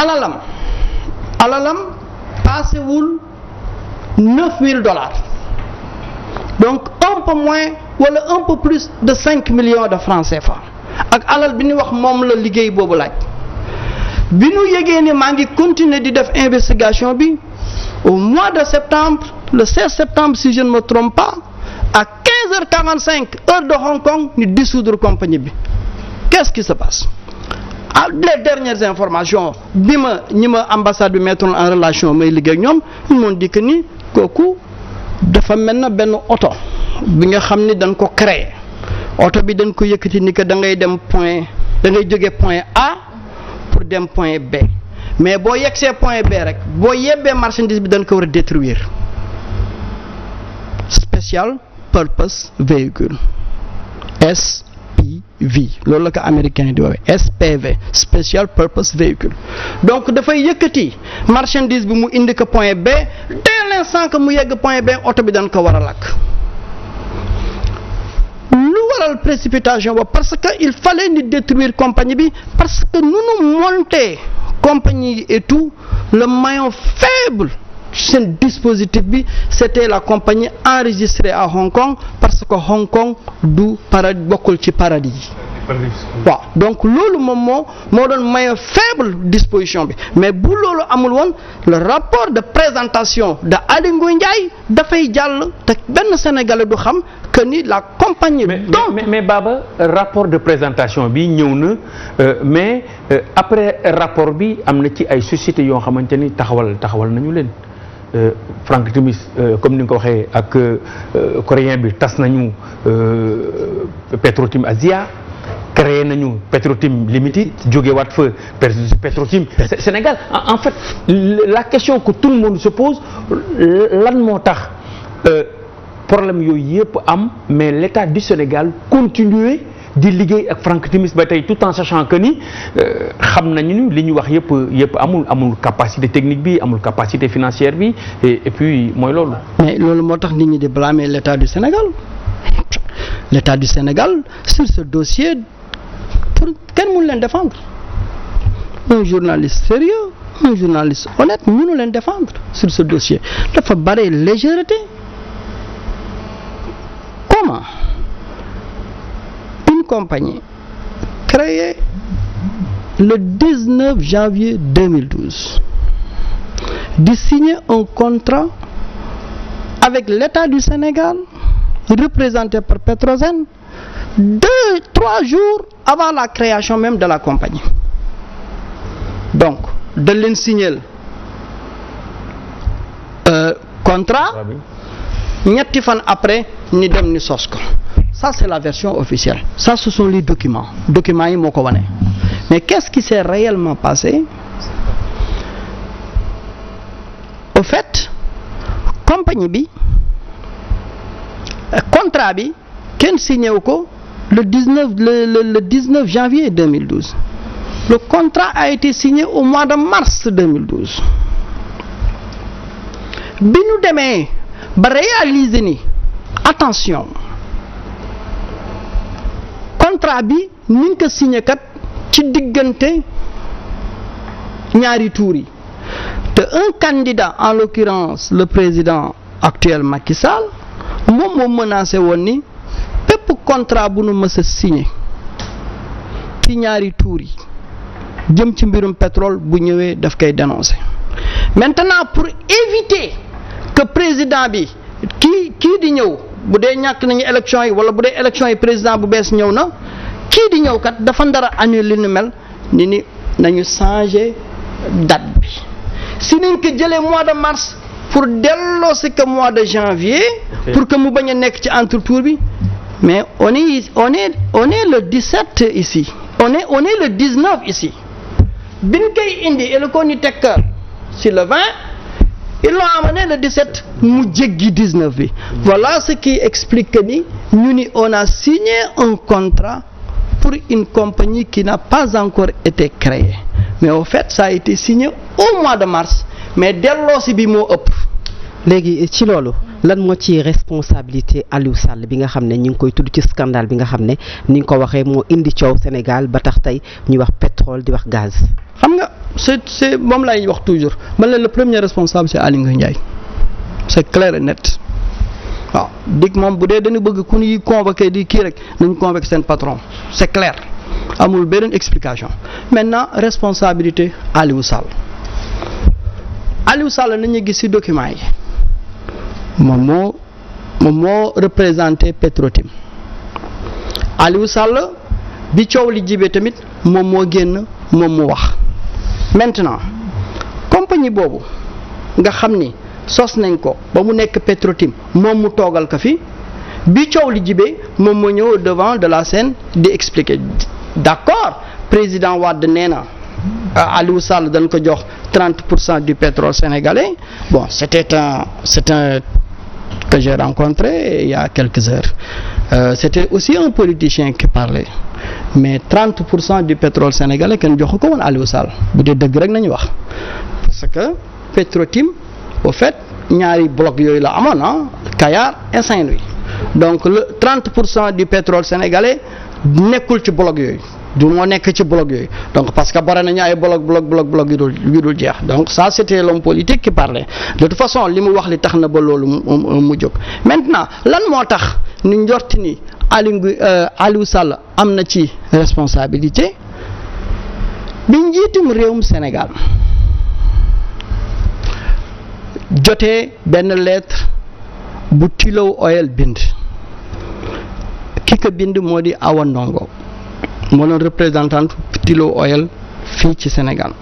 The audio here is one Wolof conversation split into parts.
alalam paasewul $9,000, donc un peu moins wala un peu plus de 5 millions de francs CFA ak alal bi ñu wax moom la liggéey boobu laaj. bi ñu yëgee ne maa ngi continuer di def investigation bi au mois de septembre, le 16 septembre si je ne me trompe pas, à 15h45 heure de Hong Kong ñu dissoudre compagnie bi. Qu'est-ce qui se passe? Les dernières informations bi ñi ma ambassade bi mettre en relation may liggéey ak ñoom ils m'ont dit que ni kooku dafa mel na benn oto bi nga xam ni dañ ko créer oto bi dañ ko yëkkati ni que da ngay jóge point A pour dem point B, mais boo yegsee point B rek boo yebbee marchandise bi dañ ko war a détruire. Special Purpose Vehicle, SPV loolu la ko américain di woowee, SPV, Special Purpose Vehicle. Donc dafay yëkkati marchandise bi mu indi ko point B, dès l'instant que mu yegg point B oto bi dañ ko war a lakk. Lu waral précipitation ba parce que il fallait ni détruire compagnie bi parce que nous monter compagnie et tout, le maillon faible seen dispositif bi c'était la compagnie enregistrée à Hong Kong parce que Hong Kong du paradis bokkul ci paradis yi. waaw donc loolu moom moo doon maillon faible disposition bi, mais bu loolu amul woon le rapport de présentation de Aly Ngouille Ndiaye dafay jàll te benn Sénégalais du xam que ni la compagnie. mais Baba rapport de présentation bi ñëw na mais après rapport bi am na ci ay sociétés yoo xamante ni taxawal nañu leen. Frank Timis comme ni nga ko waxee ak coréen bi tas nañu Petrotim Asia, créé nañu Petrotim Limited, jógewaat fa Petrotim Sénégal. En fait la question que tout le monde se pose, lan moo tax problème yooyu yëpp am mais l'État du Sénégal continuer di liggéey ak Frank Timis ba tey tout en sachant que ni xam nañu ni li ñu wax yëpp amul capacité technique bi, amul capacité financière bi et puis mooy loolu. mais loolu moo tax nit ñi di blâmer l'État du Sénégal. L'État du Sénégal sur ce dossier pour kenn mënu leen défendre. Un journaliste sérieux, un journaliste honnête mënu leen défendre sur ce dossier. Dafa bare légèreté. Comment une compagnie créée le 19 janvier 2012 de signer un contrat avec l'État du Sénégal représenté par Petrosen 2-3 jours avant la création même de la compagnie. Donc de leen signer contrat ñetti fan après ni dem ni sos ko. Ça c'est la version officielle. Ça ce sont les documents yi moo ko wane. Mais qu'est-ce qui s'est réellement passé? Au fait compagnie bi contrat bi kenn signé wu ko le 19 janvier 2012. Le contrat a été signé au mois de mars 2012. Bi ñu demee ba réaliser ni attention contrat bi ni ñu ko signé kat ci diggante ñaari tour yi te un candidat en l'occurrence le président actuel Macky Sall moom moo menacé woon ni bépp contrat bu nu mës a signé ci ñaari tour yi jëm ci mbirum pétrole bu ñëwee daf koy dénoncer. Maintenant pour éviter que président bi kii di ñëw bu dee ñàkk nañu élection yi wala bu dee élection yi président bu bees ñëw na kii di ñëw kat dafa ndara annuler li nu mel ni nañu changer date bi si nañ ko jëlee mois de mars pour delloo si que mois de janvier pour que mu bañ a nekk ci entretour bi mais on est le 17 ici on est le 19 ici biñ koy indi et le ko ñu teg si le 20 ils l'ont amené le 17 mu jéggi 19 bi. Voilà ce qui explique que ni ñu ni on a signé un contrat pour une compagnie qui n'a pas encore été créée mais au fait ça a été signé au mois de mars mais delloosi bi moo ëpp léegi ci loolu lan moo ci responsabilité Aliou Sall bi nga xam ne ñu ngi koy tudd ci scandale bi nga xam ne ni nga ko waxee moo indi coow Sénégal ba tax tey ñuy wax pétrole di wax gaz. xam nga c'est moom lay wax toujours man la le premier responsable c'est Aly Ngouille Ndiaye c'est clair et net waaw dig moom bu dee dañu bëgg ku ñuy convoquer di kii rek nañu convoquer seen patron c'est clair amul beneen explication maintenant responsabilité Aliou Sall nañu gis ci document yi moom moo représenté Petrotim Aliou Sall bi coow li jibee tamit moom moo génn moom mu wax maintenant compagnie boobu nga xam ni sos nañ ko ba mu nekk Petrotim moom mu toogal ko fi bi coow li jibee moom moo ñëw devant de la scène di expliquer d'accord président Wade nee na Aliou Sall dañ ko jox 30% du pétrole sénégalais bon c'est un que j'ai rencontré il y a quelques heures c'était aussi un politicien qui parlait mais 30% du pétrole sénégalais kenn joxu ko woon Aliou Sall bu dee dëgg rek nañu wax parce que Petrotim au fait ñaari bloc yooyu la amoon Kayar et Saint-Louis donc le 30% du pétrole sénégalais nekkul ci bloc yooyu du moo nekk ci bloc yooyu donc parce que bare nañu ay bloc yu dul jeex donc ça c'était l'homme politique qui parlait de toute façon li mu wax li tax na ba loolu mu jóg maintenant lan moo tax ni njorti ni Aliou Sall am na ci responsabilité bi njiitum réewum Sénégal jotee benn lettre bu Tullow Oil bind ki ko bind moo di Awa Ndongo moo doon représentante Tullow Oil fii ci Sénégal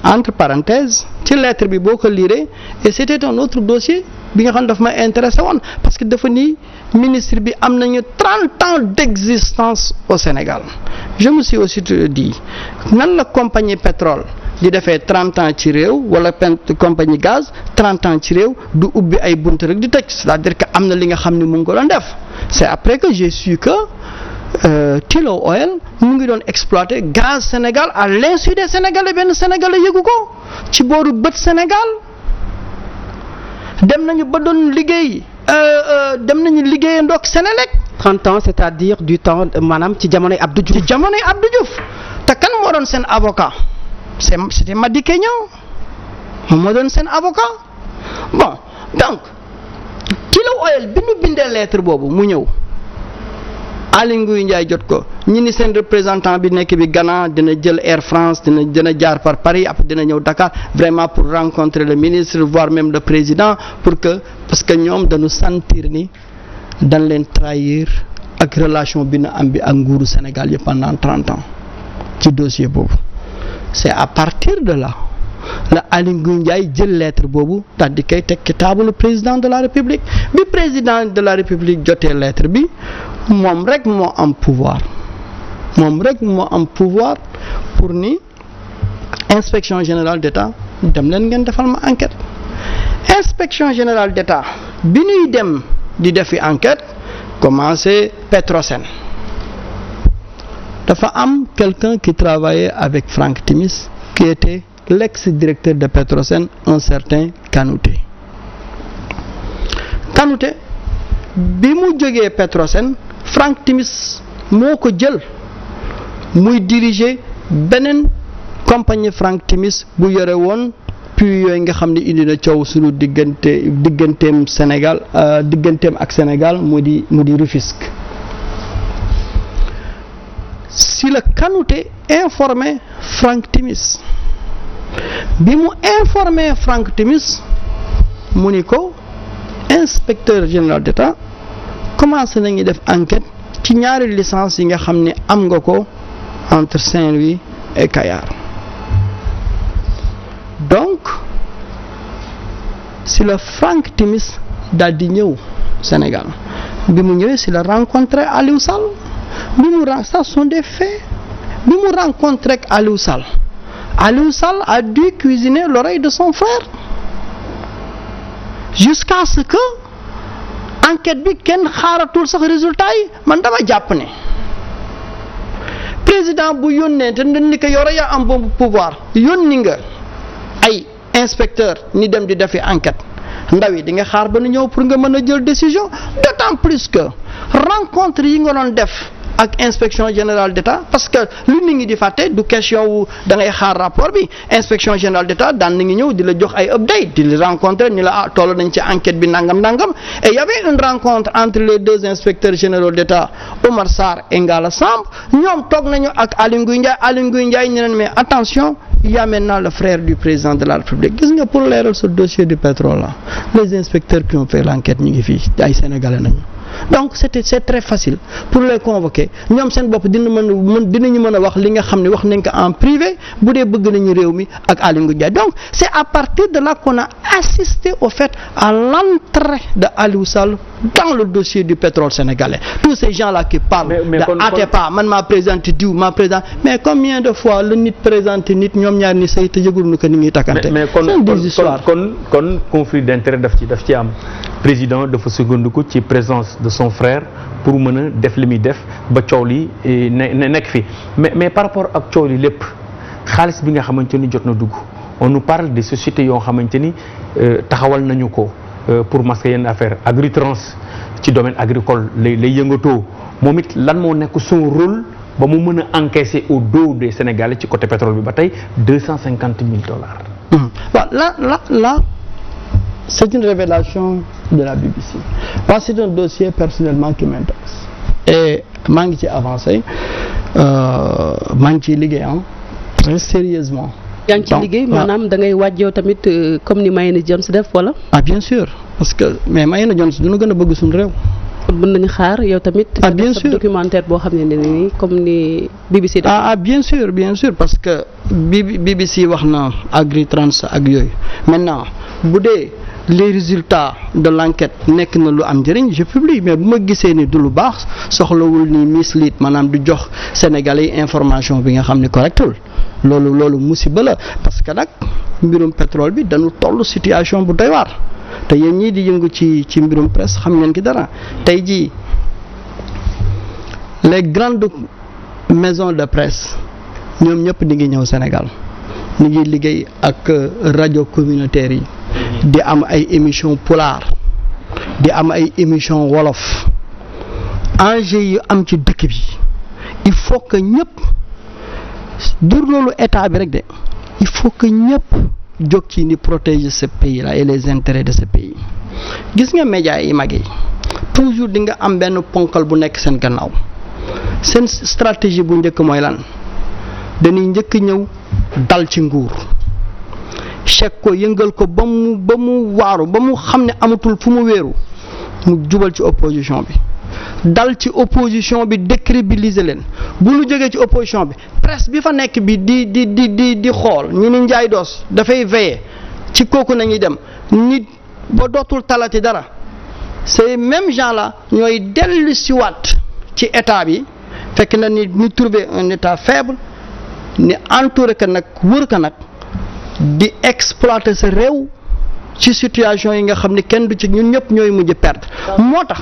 entre parenthèses ci lettre bi boo ko lire et c'était un autre dossier bi nga xam ne daf ma intéressé woon parce que dafa ni ministre bi am nañu 30 ans d'existence au Sénégal je me suis aussi dit nan la compagnie pétrole di defee 30 ans ci réew wala compagnie gaz 30 ans ci réew du ubbi ay bunt rek di tëj c'est-à-dire que am na li nga xam ne mu ngi ko doon def c'est après que j'ai su que Tullow Oil mu ngi doon exploiter gaz Sénégal à l'insu des Sénégalais benn Sénégalais yëgu ko ci booru bët Sénégal dem nañu ba doon liggéey dem nañu liggéey ndox Sénélec 30 ans c'est-à-dire du temps maanaam ci jamonoy Abdou Diouf. ci jamonoy Abdou Diouf te kan moo doon seen avocat c'était Madické Niang moom moo doon seen avocat bon donc Tullow Oil bi ñu bindee lettre boobu mu ñëw Aly Ngouille Ndiaye jot ko ñi ni seen représentant bi nekk bi Ghana dina jël Air France dina jaar par Paris après dina ñëw Dakar vraiment pour rencontrer le ministre voire même le président parce que ñoom dañu sentir ni dañ leen trahir ak relation bi na am bi ak nguuru Sénégal yëpp pendant 30 ans ci dossier boobu c'est à partir de là la Aly Ngouille Ndiaye jël lettre boobu daal di koy teg ci table président de la République bi président de la République jotee lettre bi moom rek moo am pouvoir pour ni inspection générale d'État dem leen ngeen defal ma enquête inspection générale d'État bi ñuy dem di defi enquête commencé Petrosen dafa am quelqu'un qui travaillait avec Franck Timis qui était l'ex-directeur de Petrosen un certain Kanouté bi mu jógee Petrosen Franck Timis moo ko jël muy diriger beneen compagnie Franck Timis bu yore woon puis yooyu nga xam ne indi na coow suñu digganteem Sénégal digganteem ak Sénégal mu di Rufisque si la Kanouté informé Franck Timis bi mu informé Franck Timis mu ni ko inspecteur général d'État commencé nañu def enquête ci ñaari licence yi nga xam ne am nga ko entre Saint-Louis et Kayar donc si la Franck Timis daal di ñëw Sénégal bi mu ñëwee si la rencontré Aliou Sall ça sont des faits bi mu rencontré ak Aliou Sall a dû cuisiner l'oreille de son frère jusqu'à ce que enquête bi kenn xaaratul sax résultat yi man dama jàpp ne président bu yónnee te ni ko yore yaa am boobu pouvoir yónni nga ay inspecteur ñi dem di defi enquête ndaw yi di nga xaar ba nu ñëw pour nga mën a jël décision d'autant plus que rencontre yi nga doon def ak inspection générale d'État parce que lu nit ñi di fàtte du question wu da ngay xaar rapport bi inspection générale d'État daan na ngi ñëw di la jox ay update di la rencontrer ni la toll nañ ci enquête bi nangam et il y avait une rencontre entre les deux inspecteurs généraux d'État Oumar Sarr et Ngalla Samb ñoom toog nañu ak Aly Ngouille Ndiaye ñu leen mais attention il y a maintenant le frère du président de la République gis nga pour leeral ce dossier du pétrole là les inspecteurs qui ont fait l'enquête ñu ngi fii ay sénégalais nañu donc c'est très facile pour les convoquer ñoom seen bopp dinañu mën a wax li nga xam ne wax nañ ko en privé bu dee bëgg nañu réew mi ak Aly Ngouille Ndiaye donc c'est à partir de là qu'on a assisté au fait à l'entrée de Aliou Sall dans le dossier du pétrole sénégalais tous ces gens-là qui parlent de Atepa man maa présenté diw maa présent mais combien de fois la nit présenté nit ñoom ñaar ni say te yëgul nu ko ni ngi takkante mais kon conflit d'intérêt daf ci am président dafa sukkandiku ci présence de son frère pour mën a def li muy def ba coow li nekk fi mais par rapport ak coow li lépp xaalis bi nga xamante ni jot na dugg on nous parle des sociétés yoo xamante ni taxawal nañu ko pour masquer yenn affaire Agritrans ci domaine agricole lay yëngatoo moom it lan moo nekk son rôle ba mu mën a encaisser au dos des Sénégalais ci côté pétrole bi ba tey $250 000. waaw là c'est une révélation de la BBC parce que c'est un dossier personnellement qui m'intéresse et maa ngi ci avancé maa ngi ciy liggéey très sérieusement. yaa ngi ci liggéey maanaam da ngay waaj yow tamit comme ni Mayena Jones def wala. bien sûr parce que mais Mayena Jones dina gën a bëgg suñu réew. mën nañu xaar yow tamit. bien sûr documentaire boo xam ne nii comme ni BBC. bien sûr parce que BBC wax na Agritrans ak yooyu maintenant bu dee les résultats de l'enquête nekk na lu am njëriñ je publie mais bu ma gisee ni du lu baax soxlawul ni mislead maanaam du jox Sénégalais yi information bi nga xam ni correctul loolu musiba la parce que nag mbirum pétrole bi dañu toll situation bu doy waar te yéen ñii di yëngu ci mbirum presse xam ngeen ki dara tey jii les grandes maisons de presse ñoom ñëpp di ngi ñëw Sénégal ñu ngi liggéey ak rajo communautaire yi di am ay émission pulaar di am ay émission wolof enjeu yu am ci dëkk bi il faut que ñëpp dur loolu état bi rek de il faut que ñëpp jóg ci ni protéger ce pays là et les intérêts de ce pays gis nga médias yi mag yi toujours di nga am benn ponkal bu nekk seen gannaaw seen stratégie bu njëkk mooy lan dañuy njëkk ñëw dal ci nguur chèque ko yëngal ko ba mu waaru ba mu xam ne amatul fu mu wéeru mu jubal ci opposition bi dal ci opposition bi décrédibiliser leen bu lu jógee ci opposition bi presse bi fa nekk bi di xool ñu ni njaay doos dafay veiller ci kooku nañuy dem nit ba dootul talati dara ces mêmes gens là ñooy dellu siwaat ci état bi fekk na ni ñu trouver un état faible ni entouré ka nag wër ka nag di exploiter sa réew ci situation yi nga xam ne kenn du ci ñun ñëpp ñooy mujj perdre moo tax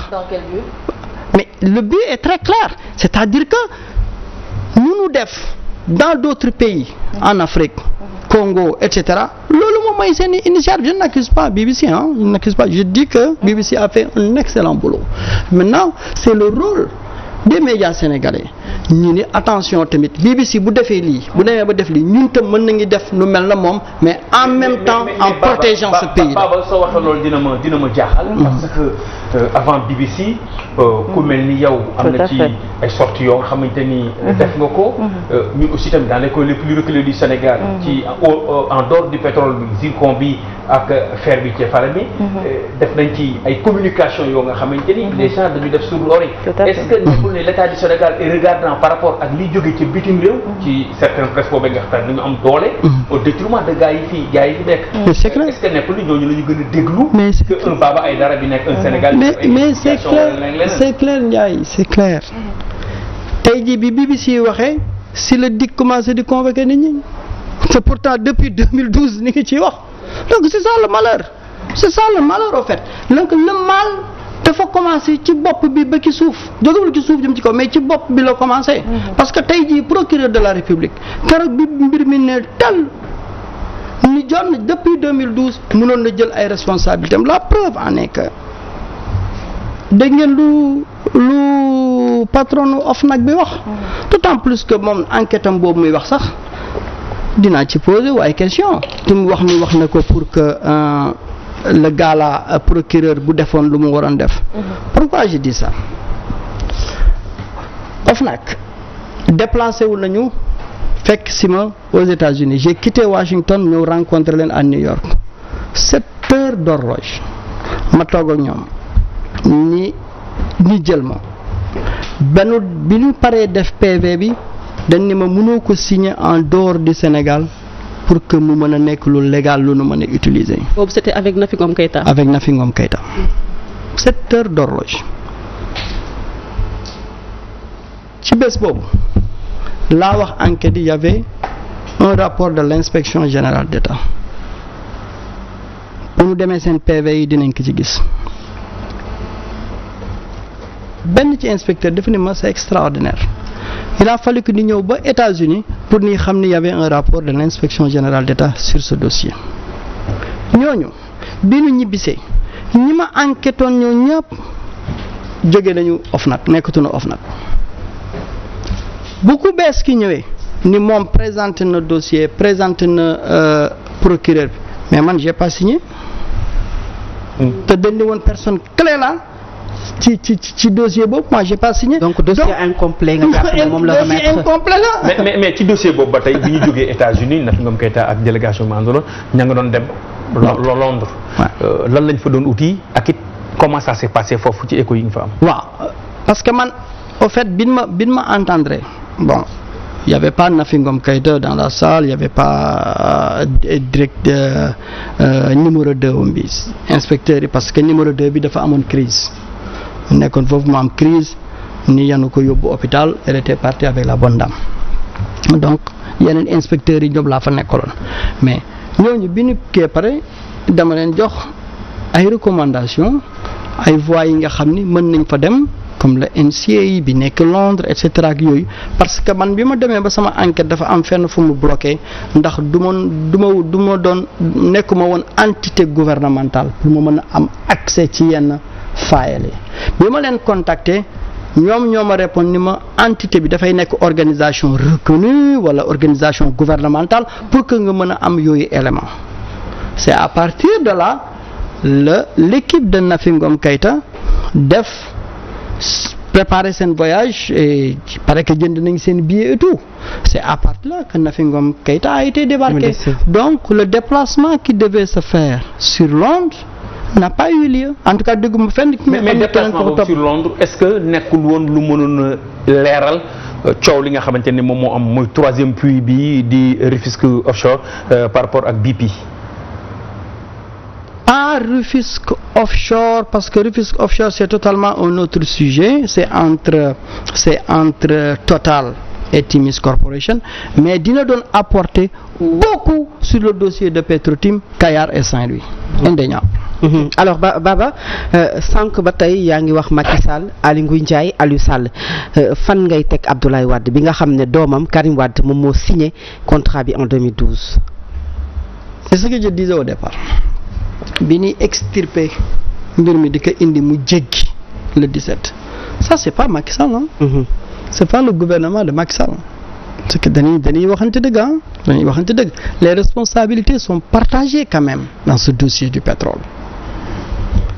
mais le but est très clair c'est-à-dire que ñu def dans d'autres pays en Afrique Congo etc. loolu moom mooy seen initiative je n'accuse pas BBC je n'accuse pas je dis que BBC a fait un excellent boulot maintenant c'est le rôle des médias sénégalais ñu ni attention tamit BBC bu defee lii bu demee ba def lii ñun tam mën nañu def nu mel na moom mais en même temps en protégeant ce pays là. Baba soo waxee loolu dina ma jaaxal. parce que avant BBC. ku mel ni yow. am na ci ay sorties yoo nga xamante ni. def nga ko. ñun aussi tamit dans les coins les plus reculés du Sénégal. ci en dehors du pétrole bi zircon bi ak fer bi ci fara bi. def nañ ci ay communication yoo nga xamante ni. les gens dañu def sur l'oreille. est-ce que nekkul ne l'État du Sénégal est regardant par rapport ak liy jóge ci bitim réew. ci certaines presse boobu nga xam ne dañu am doole. au détriment de gars yi fi nekk. c'est clair est-ce que nekkul ni ñooñu la ñu gën a déglu. mais que un Baba Aïdara bi nekk un Sénégal. mais c'est clair Ndiaye c'est clair. tey jii bi BBC waxee si la DIC commencé di convoquer nit ñi te pourtant depuis 2012 ni ngi ciy wax donc c'est ça le malheur au fait donc le mal dafa commencé ci bopp bi ba ci suuf jógewul ci suuf jëm ci kaw mais ci bopp bi la commencé. parce que tey jii procureur de la République keroog bi mbir mi ne tal ni John depuis 2012 mënoon na jël ay responsabilités la preuve en est que dégg ngeen lu patron OFNAC bi wax d'autant plus que moom enquête am boobu muy wax sax dinaa ci poser waaye question te mu wax na ko pour que le gars là procureur bu defoon lu mu waroon def. Pourquoi je dis ça OFNAC déplacé wu nañu fekk si ma aux États-Unis j'ai quitté Washington ñëw rencontrer leen à New York 7 heures d'horloge ma toog ak ñoom ñi jël ma benn bi ñu paree def PV bi dañ ni ma mënoo ko signer en dehors du Sénégal pour que mu mën a nekk lu légal lu nu mën a utiliser. boobu c'était avec Nafi Ngom Keïta. avec Nafi Ngom Keïta 7 heures d'horloge ci bés boobu laa wax enquête yi y avait un rapport de l'inspection générale d'État bu ñu demee seen PV yi dinañ ko ci gis benn ci inspecteur dafa ne ma c'est extraordinaire il a fallu que ni ñëw ba États-Unis pour ni xam ni y avait un rapport de l'inspection générale d'État sur ce dossier ñooñu bi ñu ñibbisee ñi ma enquêtoon ñoo ñëpp jóge nañu OFNAC nekkatuñu OFNAC bu ku bees ki ñëwee ni moom présenté na dossier présenté na procureur bi mais man j'ai pas signé te dañ ni woon personne clé là ci dossier boobu moi j'ai pas signé. donc dossier incomplet nga jàpp ne moom la remettre dossier incomplet la. mais ci dossier boobu ba tey bi ñu jógee États-Unis Nafi Ngom Keïta ak délégation ma àndaloon ña nga doon dem. Londres. lan lañ fa doon uti ak it comment ça s'est passé foofu ci écho yi nga fa am. waaw parce que man au fait bin ma entendre bon il y avait pas Nafi Ngom Keïta dans la salle il y avait pas numéro 2 bi inspecteur yi parce que numéro 2 bi dafa amoon crise nekkoon foofu mu am crise ni yanu ko yóbbu hôpital elle était partie avec la bonne dame donc yeneen inspecteurs yi ñoom laa fa nekkaloon mais ñooñu bi ñu kee pare dama leen jox ay recommandations ay voies yi nga xam ni mën nañ fa dem comme le NCA bi nekk Londres et cetera ak yooyu parce que man bi ma demee ba sama enquête dafa am fenn fu mu bloqué ndax du ma doon nekkuma woon entité gouvernementale pour ma mën a am accès ci yenn faayal yi bi ma leen contacter ñoom ñoo ma répondre ni ma entité bi dafay nekk organisation reconnue wala organisation gouvernementale pour que nga mën a am yooyu élément c'est à partir de là l'équipe de Nafi Ngom Keïta préparer seen voyage et il paraît que jënd nañ seen billet et tout c'est à partir de là que Nafi Ngom Keïta a été débarqué donc le déplacement qui devait se faire sur Londres n'a pas eu lieu en tout cas dégguma fenn. mais déplacement boobu sur Londres est-ce que nekkul woon lu mënoon a leeral coow li nga xamante ne moom moo am mooy troisième puits bi di Rufisque Offshore par rapport ak BP. Pas Rufisque Offshore parce que Rufisque Offshore c'est totalement un autre sujet c'est entre Total et Timis Corporation mais dina doon apporter beaucoup sur le dossier de Petro-Tim Kayar et Saint-Louis indéniable. Alors Baba sànq ba tey yaa ngi wax Macky Sall Aly Ngouille Ndiaye Aliou Sall fan ngay teg Abdoulaye Wade bi nga xam ne doomam Karim Wade moom moo signé contrat bi en 2012. C'est ce que je disais au départ bi ñuy extirper mbir mi di ko indi mu jéggi le 17 ça c'est pas Macky Sall c'est pas le gouvernement de Macky Sall parce que dañuy waxante dëgg dañuy waxante dëgg les responsabilités sont partagées quand même dans ce dossier du pétrole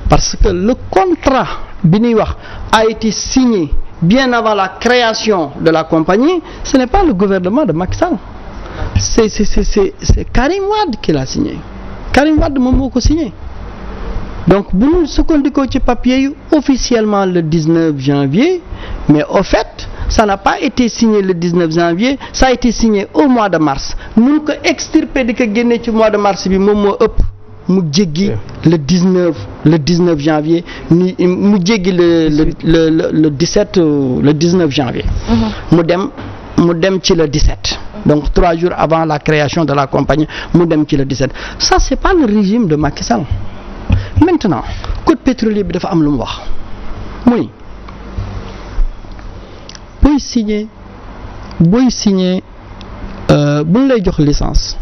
parce que le contrat bi ñuy wax a été signé bien avant la création de la compagnie ce n'est pas le gouvernement de Macky Sall c'est Karim Wade qui l'a signé Karim Wade moom moo ko signé donc bu ñu sukkandikoo ci papier yi officiellement le 19 janvier mais au fait ça n'a pas été signé le 19 janvier ça a été signé au mois de mars mun ko extirper di ko génne ci mois de mars bi moom moo ëpp mu jéggi le 19 janvier ni mu jéggi le 17 le 19 janvier mu dem ci le 17 donc 3 jours avant la création de la compagnie mu dem ci le 17 ça c'est pas le régime de Macky Sall maintenant code pétrolier bi dafa am lu mu wax muy booy signer bu ñu lay jox licence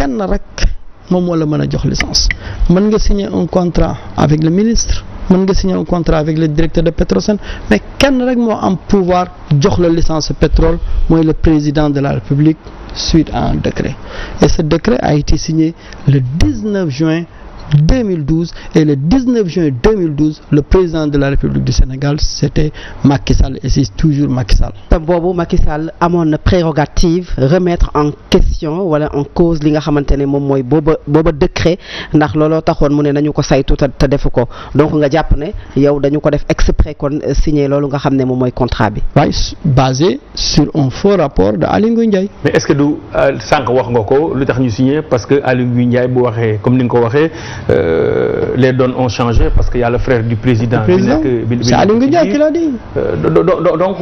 kenn rek moom moo la mën a jox licence mën nga signer un contrat avec le ministre mën nga signer un contrat avec le directeur de Petrosen mais kenn rek moo am pouvoir jox la licence pétrole mooy le président de la République suite à un décret et ce décret a été signé le 19 juin 2012 et le 19 juin 2012 le président de la République du Sénégal c'était Macky Sall et c'est toujours Macky Sall. te boobu Macky Sall amoon na prérogative remettre en question wala en cause li nga xamante ne moom mooy booba décret ndax looloo taxoon mu ne nañu ko saytu te defu ko donc nga jàpp ne yow dañu ko def exprès kon signé loolu nga xam ne moom mooy contrat bi. waaye basé sur un faux rapport de Aly Ngouille Ndiaye. mais est-ce que du sànq wax nga ko lu tax ñu signé parce que Aly Ngouille Ndiaye bu waxee comme ni nga ko waxee. Les donnes ont changé parce qu'il y a le frère du président. C'est Aly Ngouille Ndiaye qui l'a dit. Donc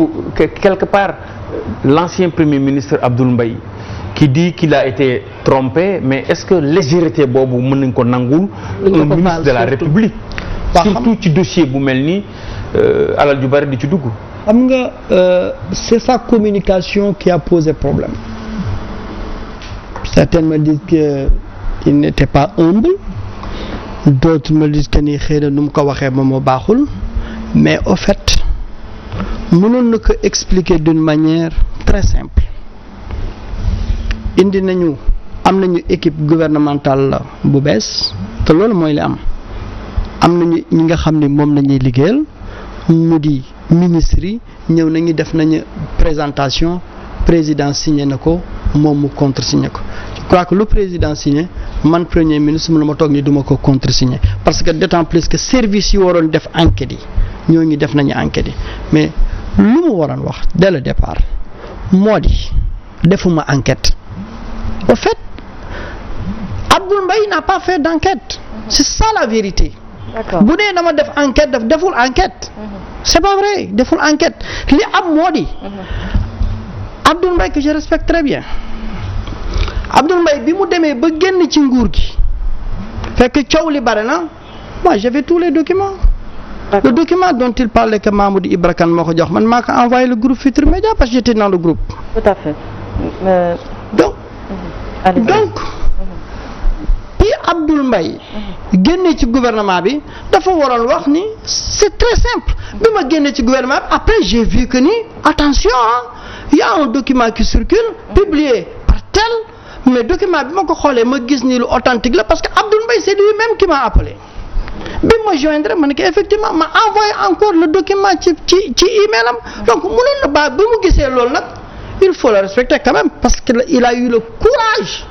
quelque part l'ancien premier ministre Abdoul Mbaye qui dit qu'il a été trompé mais est-ce que légèreté boobu mën nañ ko nangul un ministre de la République surtout ci dossier bu mel ni alal ju bari di ci dugg. xam nga c'est sa communication qui a posé problème. Certains me disent que il n'était pas humble d'autres me disent que ni xëy na nu mu ko waxee moom moo baaxul mais au fait mënoon na ko expliquer d'une manière très simple indi nañu am nañu équipe gouvernementale la bu bees te loolu mooy li am nañu ñi nga xam ni moom nañuy liggéeyal mu di ministres yi ñëw nañu def nañu présentation président signé na ko moom mu contresigné ko. Je crois que le président signé man premier ministre mu ne ma toog ni duma ko contresigné parce que d'autant plus que service yi waroon def enquête yi ñooñu def nañu enquête yi mais lu mu waroon wax dès le départ moo di defuma enquête au fait Abdoul Mbaye n'a pas fait d'enquête c'est ça la vérité. bu dee dama def enquête deful enquête c'est pas vrai deful enquête li am moo di Abdoul Mbaye que je respecte très bien Abdoul Mbaye bi mu demee ba génn ci nguur gi fekk coow li bare na moi j'avais tous les documents. Le document dont il parlait que Mamoudou Ibra Kane moo ko jox man maa ko envoyé le groupe Futurs Médias parce que j'étais dans le groupe. Tout à fait. Donc bi Abdoul Mbaye génne ci gouvernement bi dafa waroon wax ni c'est très simple bi ma génne ci gouvernement bi après j'ai vu que ni attention il y a un document qui circule publié par tel mais document bi ma ko xoolee ma gis ni lu authentique la parce que Abdoul Mbaye c'est lui-même qui m'a appelé bi ma joindre ma ne ko effectivement ma envoyé encore le document ci email am donc mënoon na ba bi mu gisee loolu nag il faut le respecter quand même parce que il a eu le courage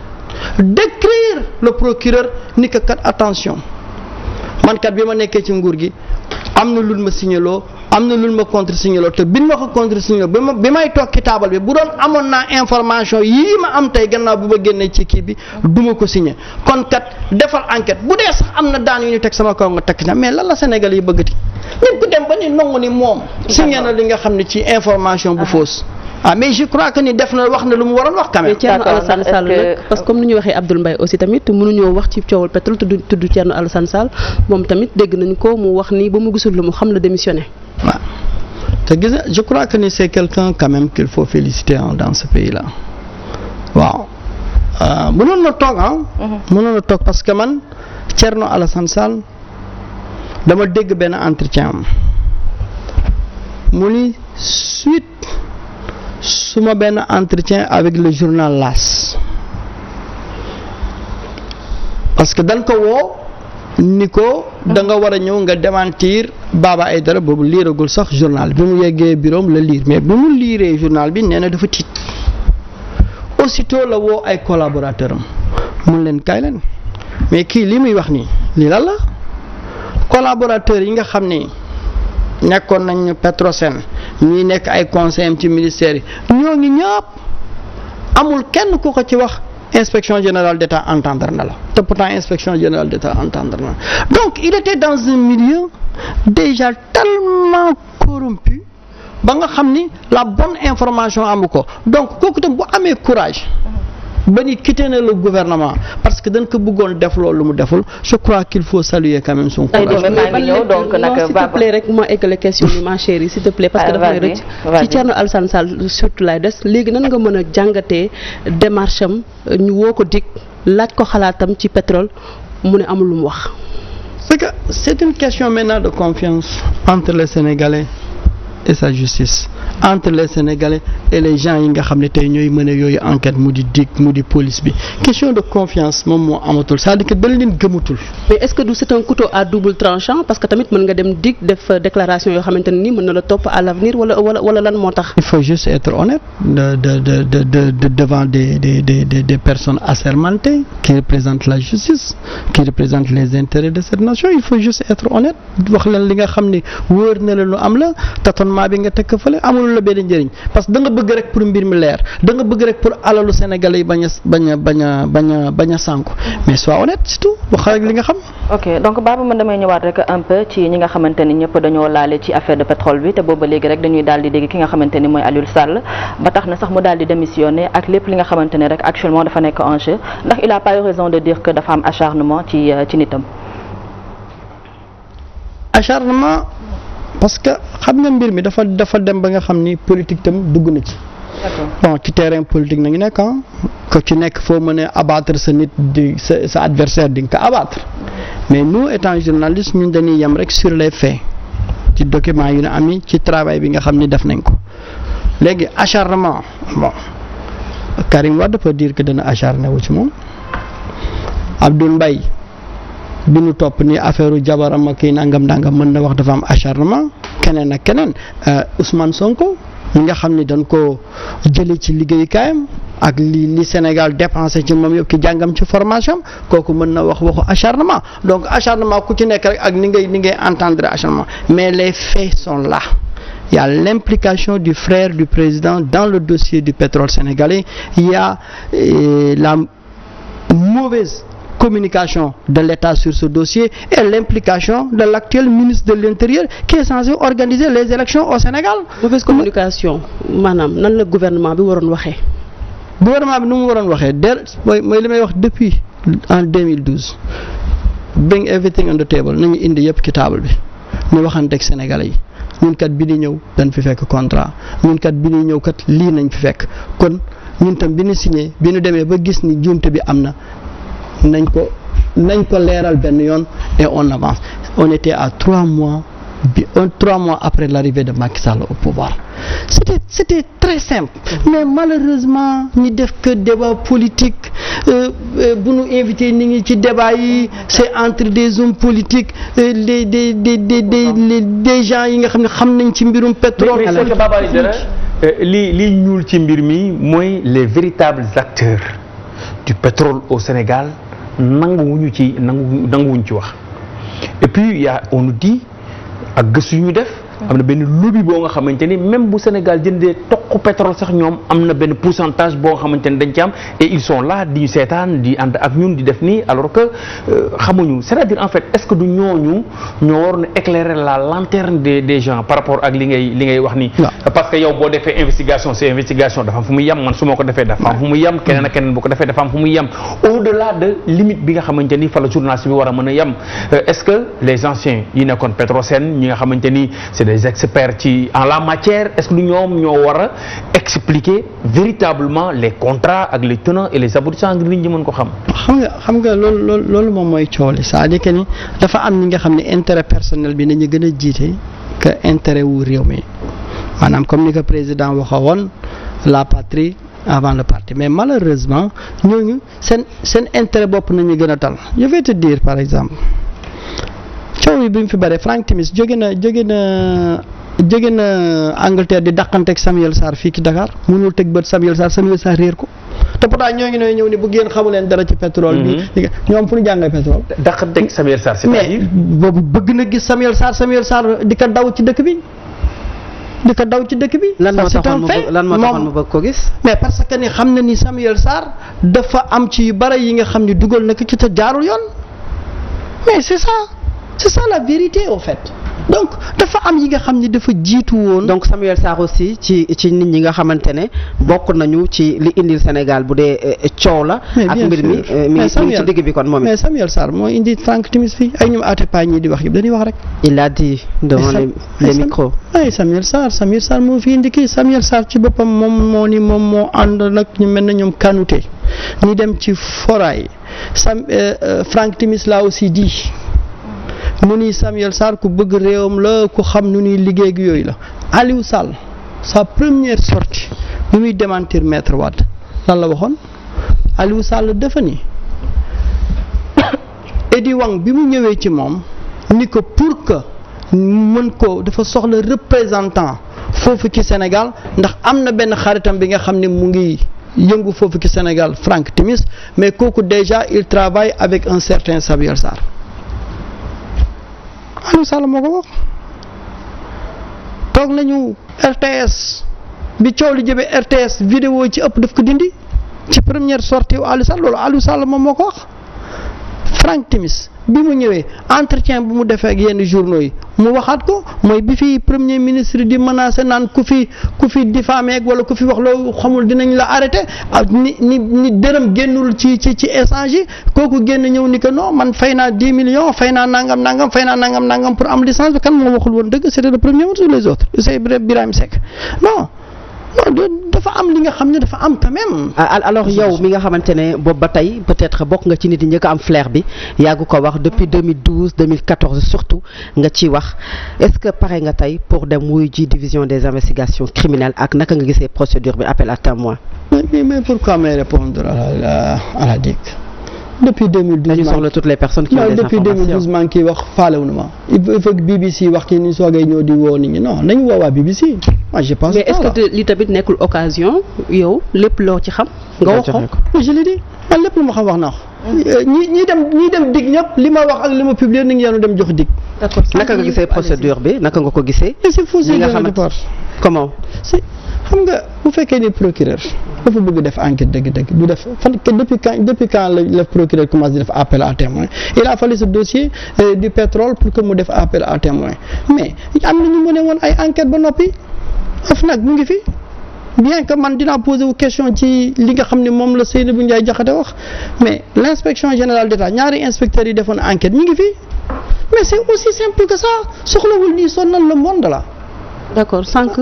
d'écrire le procureur ni que kat attention man kat bi ma nekkee ci nguur gi am na lu ma signaloo am na lu ma contre signaloo te bin ma ko contre signaloo bi may toog ci taabal bi bu doon amoon naa information yii ma am tey gannaaw bu ma génnee ci kii bi du ma ko signé kon kat defal enquête bu dee sax am na daan yu ñu teg sama kaw nga tekk na mais lan la Sénégal yi bëggati nit ku dem ba ni nangu ni moom signé na li nga xam ne ci information bu fausse mais je crois que ni def na wax na lu mu waroon wax quand même. Thierno Alassane Sall nag parce que comme ni ñu waxee Abdoul Mbaye aussi tamit mënuñoo wax ci coowal pétrole tudd Thierno Alassane Sall moom tamit dégg nañu ko mu wax ni ba mu gisul lu mu xam la démissionné. waaw te gis je crois que ni c'est quelqu'un quand même qu'il faut féliciter dans ce pays là waaw mënoon na toog mënoon na toog parce que man Thierno Alassane Sall dama dégg benn entretien am mu ni suite suma benn entretien avec le journal L'As parce que dañ ko woo ni ko da nga war a ñëw nga démentir Baba Aïdara boobu liiragul sax journal bi mu yeggee bureau la lire mais bi mu liiree journal bi nee na dafa tiit aussitôt la woo ay collaborateurs am mun leen kaay leen mais kii li muy wax nii lii lan la collaborateurs yi nga xam ni nekkoon nañ Petrosen ñuy nekk ay conseillers ci ministère yi ñoo ngi ñëpp amul kenn ku ko ci wax inspection générale d'État entendre na la te pourtant inspection générale d'État entendre na donc il était dans un milieu déjà tellement corrompu ba nga xam ni la bonne information amu ko donc kooku tam bu amee courage ba ni quitté na le gouvernement parce que dañ ko bëggoon def loolu mu deful je crois qu'il faut saluer quand même son courage. donc nag s'il te plaît rek ma eggale question bi ma chérie s'il te plaît parce que dafa may rëcc ci Thierno Alassane Sall surtout lay des léegi nan nga mën a jàngatee démarche am ñu woo ko dik laaj ko xalaatam ci pétrole mu ne amul lu mu wax. c'est que c'est une question maintenant de confiance entre les Sénégalais et sa justice, entre les Sénégalais et les gens yi nga xam ne tey ñooy mën a yooyu enquête mu di DIC mu di police bi question de confiance moom moo amatul c'est-à-dire que dañ leen gëmatul. mais est-ce que du c'est un couteau à double tranchant parce que tamit mën nga dem DIC def déclaration yoo xamante ne nii mën na la topp à l'avenir wala lan moo tax. il faut juste être honnête devant des personnes assermentées qui représentent la justice qui représentent les intérêts de cette nation il faut juste être honnête wax leen li nga xam ne wóor na la lu am la tâtonnement bi nga teg ko fële amul la benn njëriñ parce que da nga bëgg rek pour mbir mi leer da nga bëgg rek pour alalu Sénégalais yi bañ a sànku mais sois honnête surtout wax rek li nga xam. ok donc Baba man damay ñëwaat rek un peu ci ñi nga xamante ni ñëpp dañoo laale ci affaire de pétrole bi te booba léegi rek dañuy daal di dégg ki nga xamante ni mooy Aliou Sall ba tax na sax mu daal di démissionner ak lépp li nga xamante ni rek actuellement dafa nekk en jeu ndax il a pas eu raison de dire que dafa am acharnement ci nitam. acharnement parce que xam nga mbir mi dafa dem ba nga xam ni politique tam dugg na ci. bon ci terrain politique nañu nekk ko ci nekk foo mën a abattre sa nit di sa adversaire di nga ko abattre mais nous étant journaliste ñun dañuy yem rek sur les faits ci documents yu ne am yi ci travail bi nga xam ni def nañ ko léegi acharnement bon Karim Wade peut dire que dana acharné wu ci moom Abdoul Mbaye bi ñu topp ni affaire jabaram ak kii nangam mën na wax dafa am acharnement keneen ak keneen Ousmane Sonko ñi nga xam ni dañ ko jëlee ci liggéeyukaayam ak li Sénégal dépensé ci moom yëpp ki jàngam ci formation kooku mën na wax waxu acharnement donc acharnement ku ci nekk rek ak ni ngay entendre acharnement mais les faits sont là. Il y a l'implication du frère du président dans le dossier du pétrole sénégalais. Il y a la mauvaise communication de l'État sur ce dossier et l'implication de l'actuel ministre de l'Intérieur qui est censé organiser les élections au Sénégal. Mauvaise communication maanaam nan la gouvernement bi waroon waxee. gouvernement bi nu mu waroon waxee mooy li may wax depuis en 2012 bring everything on the table nañu indi yëpp ci table bi ñu waxanteeg Sénégalais yi. ñun kat bi di ñëw dañ fi fekk contrat ñun kat bi di ñëw kat lii nañ fi fekk kon ñun tam bi ñu signé bi ñu demee ba gis ni njuumte bi am na nañ ko leeral benn yoon et on avance on était à 3 mois après l'arrivée de Macky Sall au pouvoir c'était très simple mais malheureusement ñi def que débat politique bu ñu invité nit ñi ci débat yi c'est entre des hommes politiques des gens yi nga xam nañ ci mbirum pétrole. mais c'est que Baba li ñuul ci mbir mi mooy les véritables acteurs du pétrole au Sénégal nanguwuñu ci wax et puis on nous dit ak gëstu yu ñu def am na benn lobby boo nga xamante ni même bu Sénégal jëndee toq pétrole sax ñoom am na benn pourcentage boo nga xamante ni dañ ci am et ils sont là di seetaan di ànd ak ñun di def nii alors que xamuñu c'est-à-dire en fait est-ce que du ñooñu ñoo waroon a éclairer la lanterne des gens par rapport ak li ngay wax nii. parce que yow boo defee investigation dafa am fu muy yem man su ma ko defee dafa am fu muy yem keneen ak keneen bu ko defee dafa am fu muy yem au-delà de limite bi nga xamante ni fa la journaliste bi war a mën a yem est-ce que les anciens yi nekkoon Petrosen ñi nga xamante ni c'est des experts en la matière est-ce que ñoom ñoo war a expliquer véritablement les contrats ak les tenants et les aboutissants ngir nit ñi mën ko xam. xam nga loolu moom mooy coow li c'est-à-dire que ni dafa am ñi nga xam ne intérêt personnel bi nañu gën a jiite que intérêt wu réew mi maanaam comme ni ko président waxee woon la patrie avant le parti mais malheureusement ñooñu seen intérêt bopp nañu gën a tal je vais te dire par exemple. coow yi bi mu fi bare Frank Timis jóge na Angleterre di dàqanteeg Samuel Sarr fii ci Dakar mënul teg bët Samuel Sarr réer ko te pourtant ñoo ngi ñëw ni bu ngeen xamu leen dara ci pétrole bi ñoom fu ñu jàngee pétrole dàqanteeg Samuel Sarr c'est-à-dire boobu bëgg na gis Samuel Sarr di ko daw ci dëkk bi lan moo taxoon mu bëgg ko gis mais parce que ni xam na ni Samuel Sarr dafa am ci yu bare yi nga xam ni dugal na ko ci te jaarul yoon mais c'est ça la vérité au fait donc dafa am yi nga xam ni dafa jiitu woon. donc Samuel Sarr aussi ci nit ñi nga xamante ne bokk nañu ci li indil Sénégal bu dee coow la. ak mbir mi ngi ci digg bi kon moom it. mais Samuel Sarr moo indi Frank Timis fii ay ñoom Atepa ñii di wax yëpp dañuy wax rek. il a dit devant les micros. ay Samuel Sarr moo fi indi kii Samuel Sarr ci boppam moom moo ànd nag ñu mel ne ñoom Kanouté ni dem ci foraay Franck Timis l'a aussi dit mu ni Samuel Sarr ku bëgg réewam la ku xam nu ñuy liggéey ak yooyu la. Aliou Sall sa première sortie bi muy démentir Maître Wade lan la waxoon Aliou Sall dafa ni Edy Wang bi mu ñëwee ci moom ni ko pour que mën ko dafa soxla représentant foofu ci Sénégal ndax am na benn xaritam bi nga xam ne mu ngi yëngu foofu ci Sénégal Franck Timis mais kooku déjà il travaille avec un certain Samuel Sarr Aliou Sall moo ko wax toog nañu RTS bi coow li jëmee RTS vidéo ci ëpp daf ko dindi ci première sortie wu Aliou Sall loolu Aliou Sall moom moo ko wax Franck Timis bi mu ñëwee entretien bu mu defee ak yenn journaux yi mu waxaat ko mooy bi fi premier ministre di menacé naan ku fi diffamé wala ku fi wax loo xamul dinañ la arrêté ak ni dërëm génnul ci échange yi kooku génn ñëw ni que non man fay naa 10 millions fay naa nangam pour am licence bi kan moo waxul woon dëgg c'était le premier ou les autres c'est Birahim Seck non dafa am li nga xam ne dafa am quand même. alors yow mi nga xamante ne boobu ba tey peut-être bokk nga ci nit yi njëkk a am flair bi yàggu ko wax depuis 2012 2014 surtout nga ciy wax est-ce que pare nga tey pour dem wuyu ji division des investigations criminelles ak naka nga gisee procédure bi appel à témoin. mais pourquoi may répondre à la DIC. depuis 2012 dañu soxla toutes les personnes qui ont des informations depuis 2012 maa ngi ciy wax faalewuñu ma il faut que BBC wax ci ni soogay ñëw di woo nit ñi non nañu woowaa BBC. moi je pense mais est-ce que li tamit nekkul occasion yow lépp loo ci xam. nga wax ko je l'ai dit man lépp lu ma xam wax naa ko. ñi dem dig ñëpp li ma wax ak li ma publier ni ngi yenu dem jox dig. d'accord naka nga gisee procédure bi naka nga ko gisee. c'est faux c'est départ comment. xam nga bu fekkee ni procureur dafa bëgg def enquête dëgg-dëgg du def depuis quand le procureur commence di def appel à témoin il a fallu ce dossier du pétrole pour que mu def appel à témoin mais am na ñu mëne woon ay enquête ba noppi nag mu ngi fi bien que man dinaa poser wu question ci li nga xam ne moom la Seynabou Ndiaye Diakhaté wax mais l'inspection générale d'État ñaari inspecteurs yi defoon enquête ñu ngi fi mais c'est aussi simple que ça soxlawul di sonnal le monde la. d'accord sànq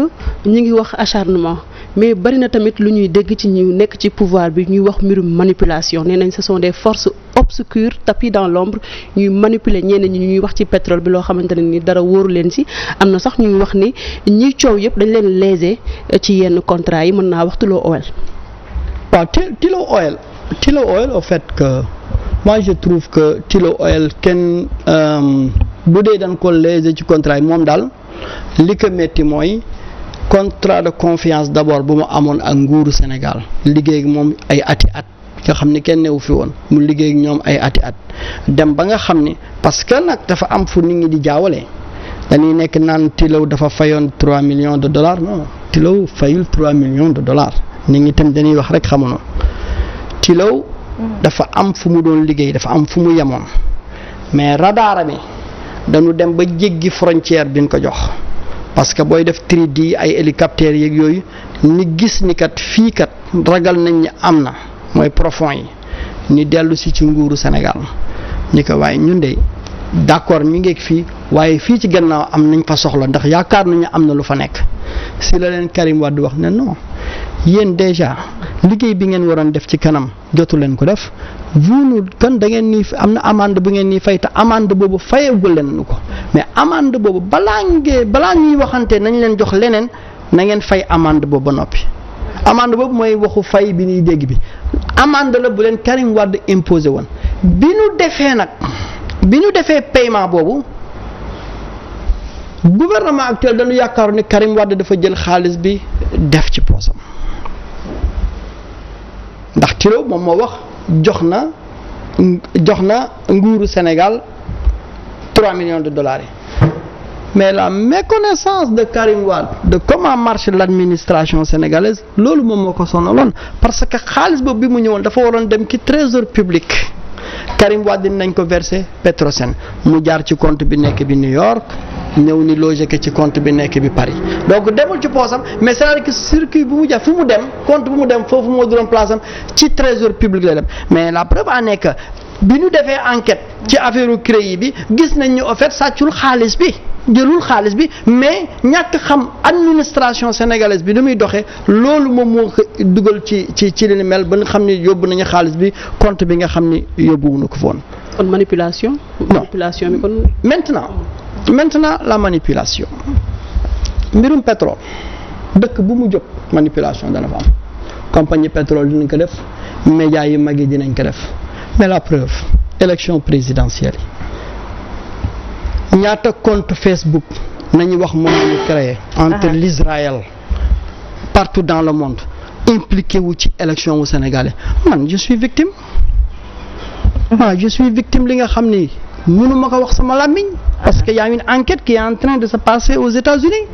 ñu ngi wax acharnement mais bari na tamit lu ñuy dégg ci ñu nekk ci pouvoir bi ñuy wax mbirum manipulation nee nañ ce sont des forces obscures tapis dans l'ombre ñuy manipuler ñeneen ñi ñuy wax ci pétrole bi loo xamante ne ni dara wóoru leen ci am na sax ñuy wax ni ñiy coow yëpp dañ leen léser ci yenn contrat yi mën naa wax Tullow Oil. waaw Tullow Oil au fait que moi je trouve que Tullow Oil kenn bu dee dañ ko léser ci contrat yi moom daal. li ko métti mooy contrat de confiance d'abord bu mu amoon ak nguuru Sénégal liggéey ak moom ay ati at nga xam ni kenn newu fi woon mu liggéey ak ñoom ay ati at dem ba nga xam ni parce que nag dafa am fu nit ñi di jaawale dañuy nekk naan Tullow dafa fayoon 3 millions de dollars non Tullow fayul 3 millions de dollars nit ñi tam dañuy wax rek xamuñu Tullow dafa am fu mu doon liggéey dafa am fu mu yemoon mais radar bi dañu dem ba jéggi frontière bi ñu ko jox parce que booy def 3D ay hélicoptères yeeg yooyu ni gis ni kat fii kat ragal nañ ni am na mooy profond yi ni dellu si ci nguuru Sénégal ni ko waaye ñun de d'accord ñu ngeeg fii waaye fii ci gannaaw am nañ fa soxla ndax yaakaar nañu am na lu fa nekk si la leen Karim Wade wax ne non yéen déjà liggéey bi ngeen waroon def ci kanam jotu leen ko def vous kon da ngeen ni am na amende bu ngeen ni fay te amende boobu fayagul leen nu ko mais amende boobu balaa ñuy waxante nañ leen jox leneen na ngeen fay amende boobu ba noppi. amende boobu mooy waxu fay bi ñuy dégg bi amende la bu leen Karim Wade imposé woon bi ñu defee paiement boobu gouvernement actuel dañu yaakaar ni Karim Wade dafa jël xaalis bi def ci poosam ndax Tullow moom moo wax jox na nguuru Sénégal 3 millions de dollars yi mais la méconnaissance de Karim Wade de comment marche l'administration sénégalaise loolu moom moo ko sonaloon parce que xaalis boobu bi mu ñëwoon dafa waroon dem ci trésor public Karim Wade nañ ko verser Petrosen mu jaar ci compte bi nekk bi New York ñëw ni logé ko ci compte bi nekk bi Paris donc demul ci poosam mais c'est-à-dire que circuit bu mu jaar fu mu dem compte bu mu dem foofu moo doon place am ci trésor public la dem mais la preuve en est que bi ñu defee enquête ci affaire CREI bi gis nañ ni au fait sàccul xaalis bi jëlul xaalis bi mais ñàkk xam administration sénégalaise bi ni muy doxee loolu moom moo ko dugal ci li ni mel ba nga xam ni yóbbu nañu xaalis bi compte bi nga xam ni yóbbuwuñu ko foon. kon manipulation. manipulation bi kon. maintenant la manipulation mbirum pétrole dëkk bu mu jóg manipulation dana fa am compagnie pétrole dinañ ko def médias yi mag yi dinañ ko def mais la preuve élection présidentielle yi ñaata compte Facebook nañu wax moom la ñu créé entre l'Israël partout dans le monde impliqué wu ci élection wu sénégalais man je suis victime li nga xam ni mënuma ko wax sama làmmiñ parce que y a une enquête qui est en train de se passer aux États-Unis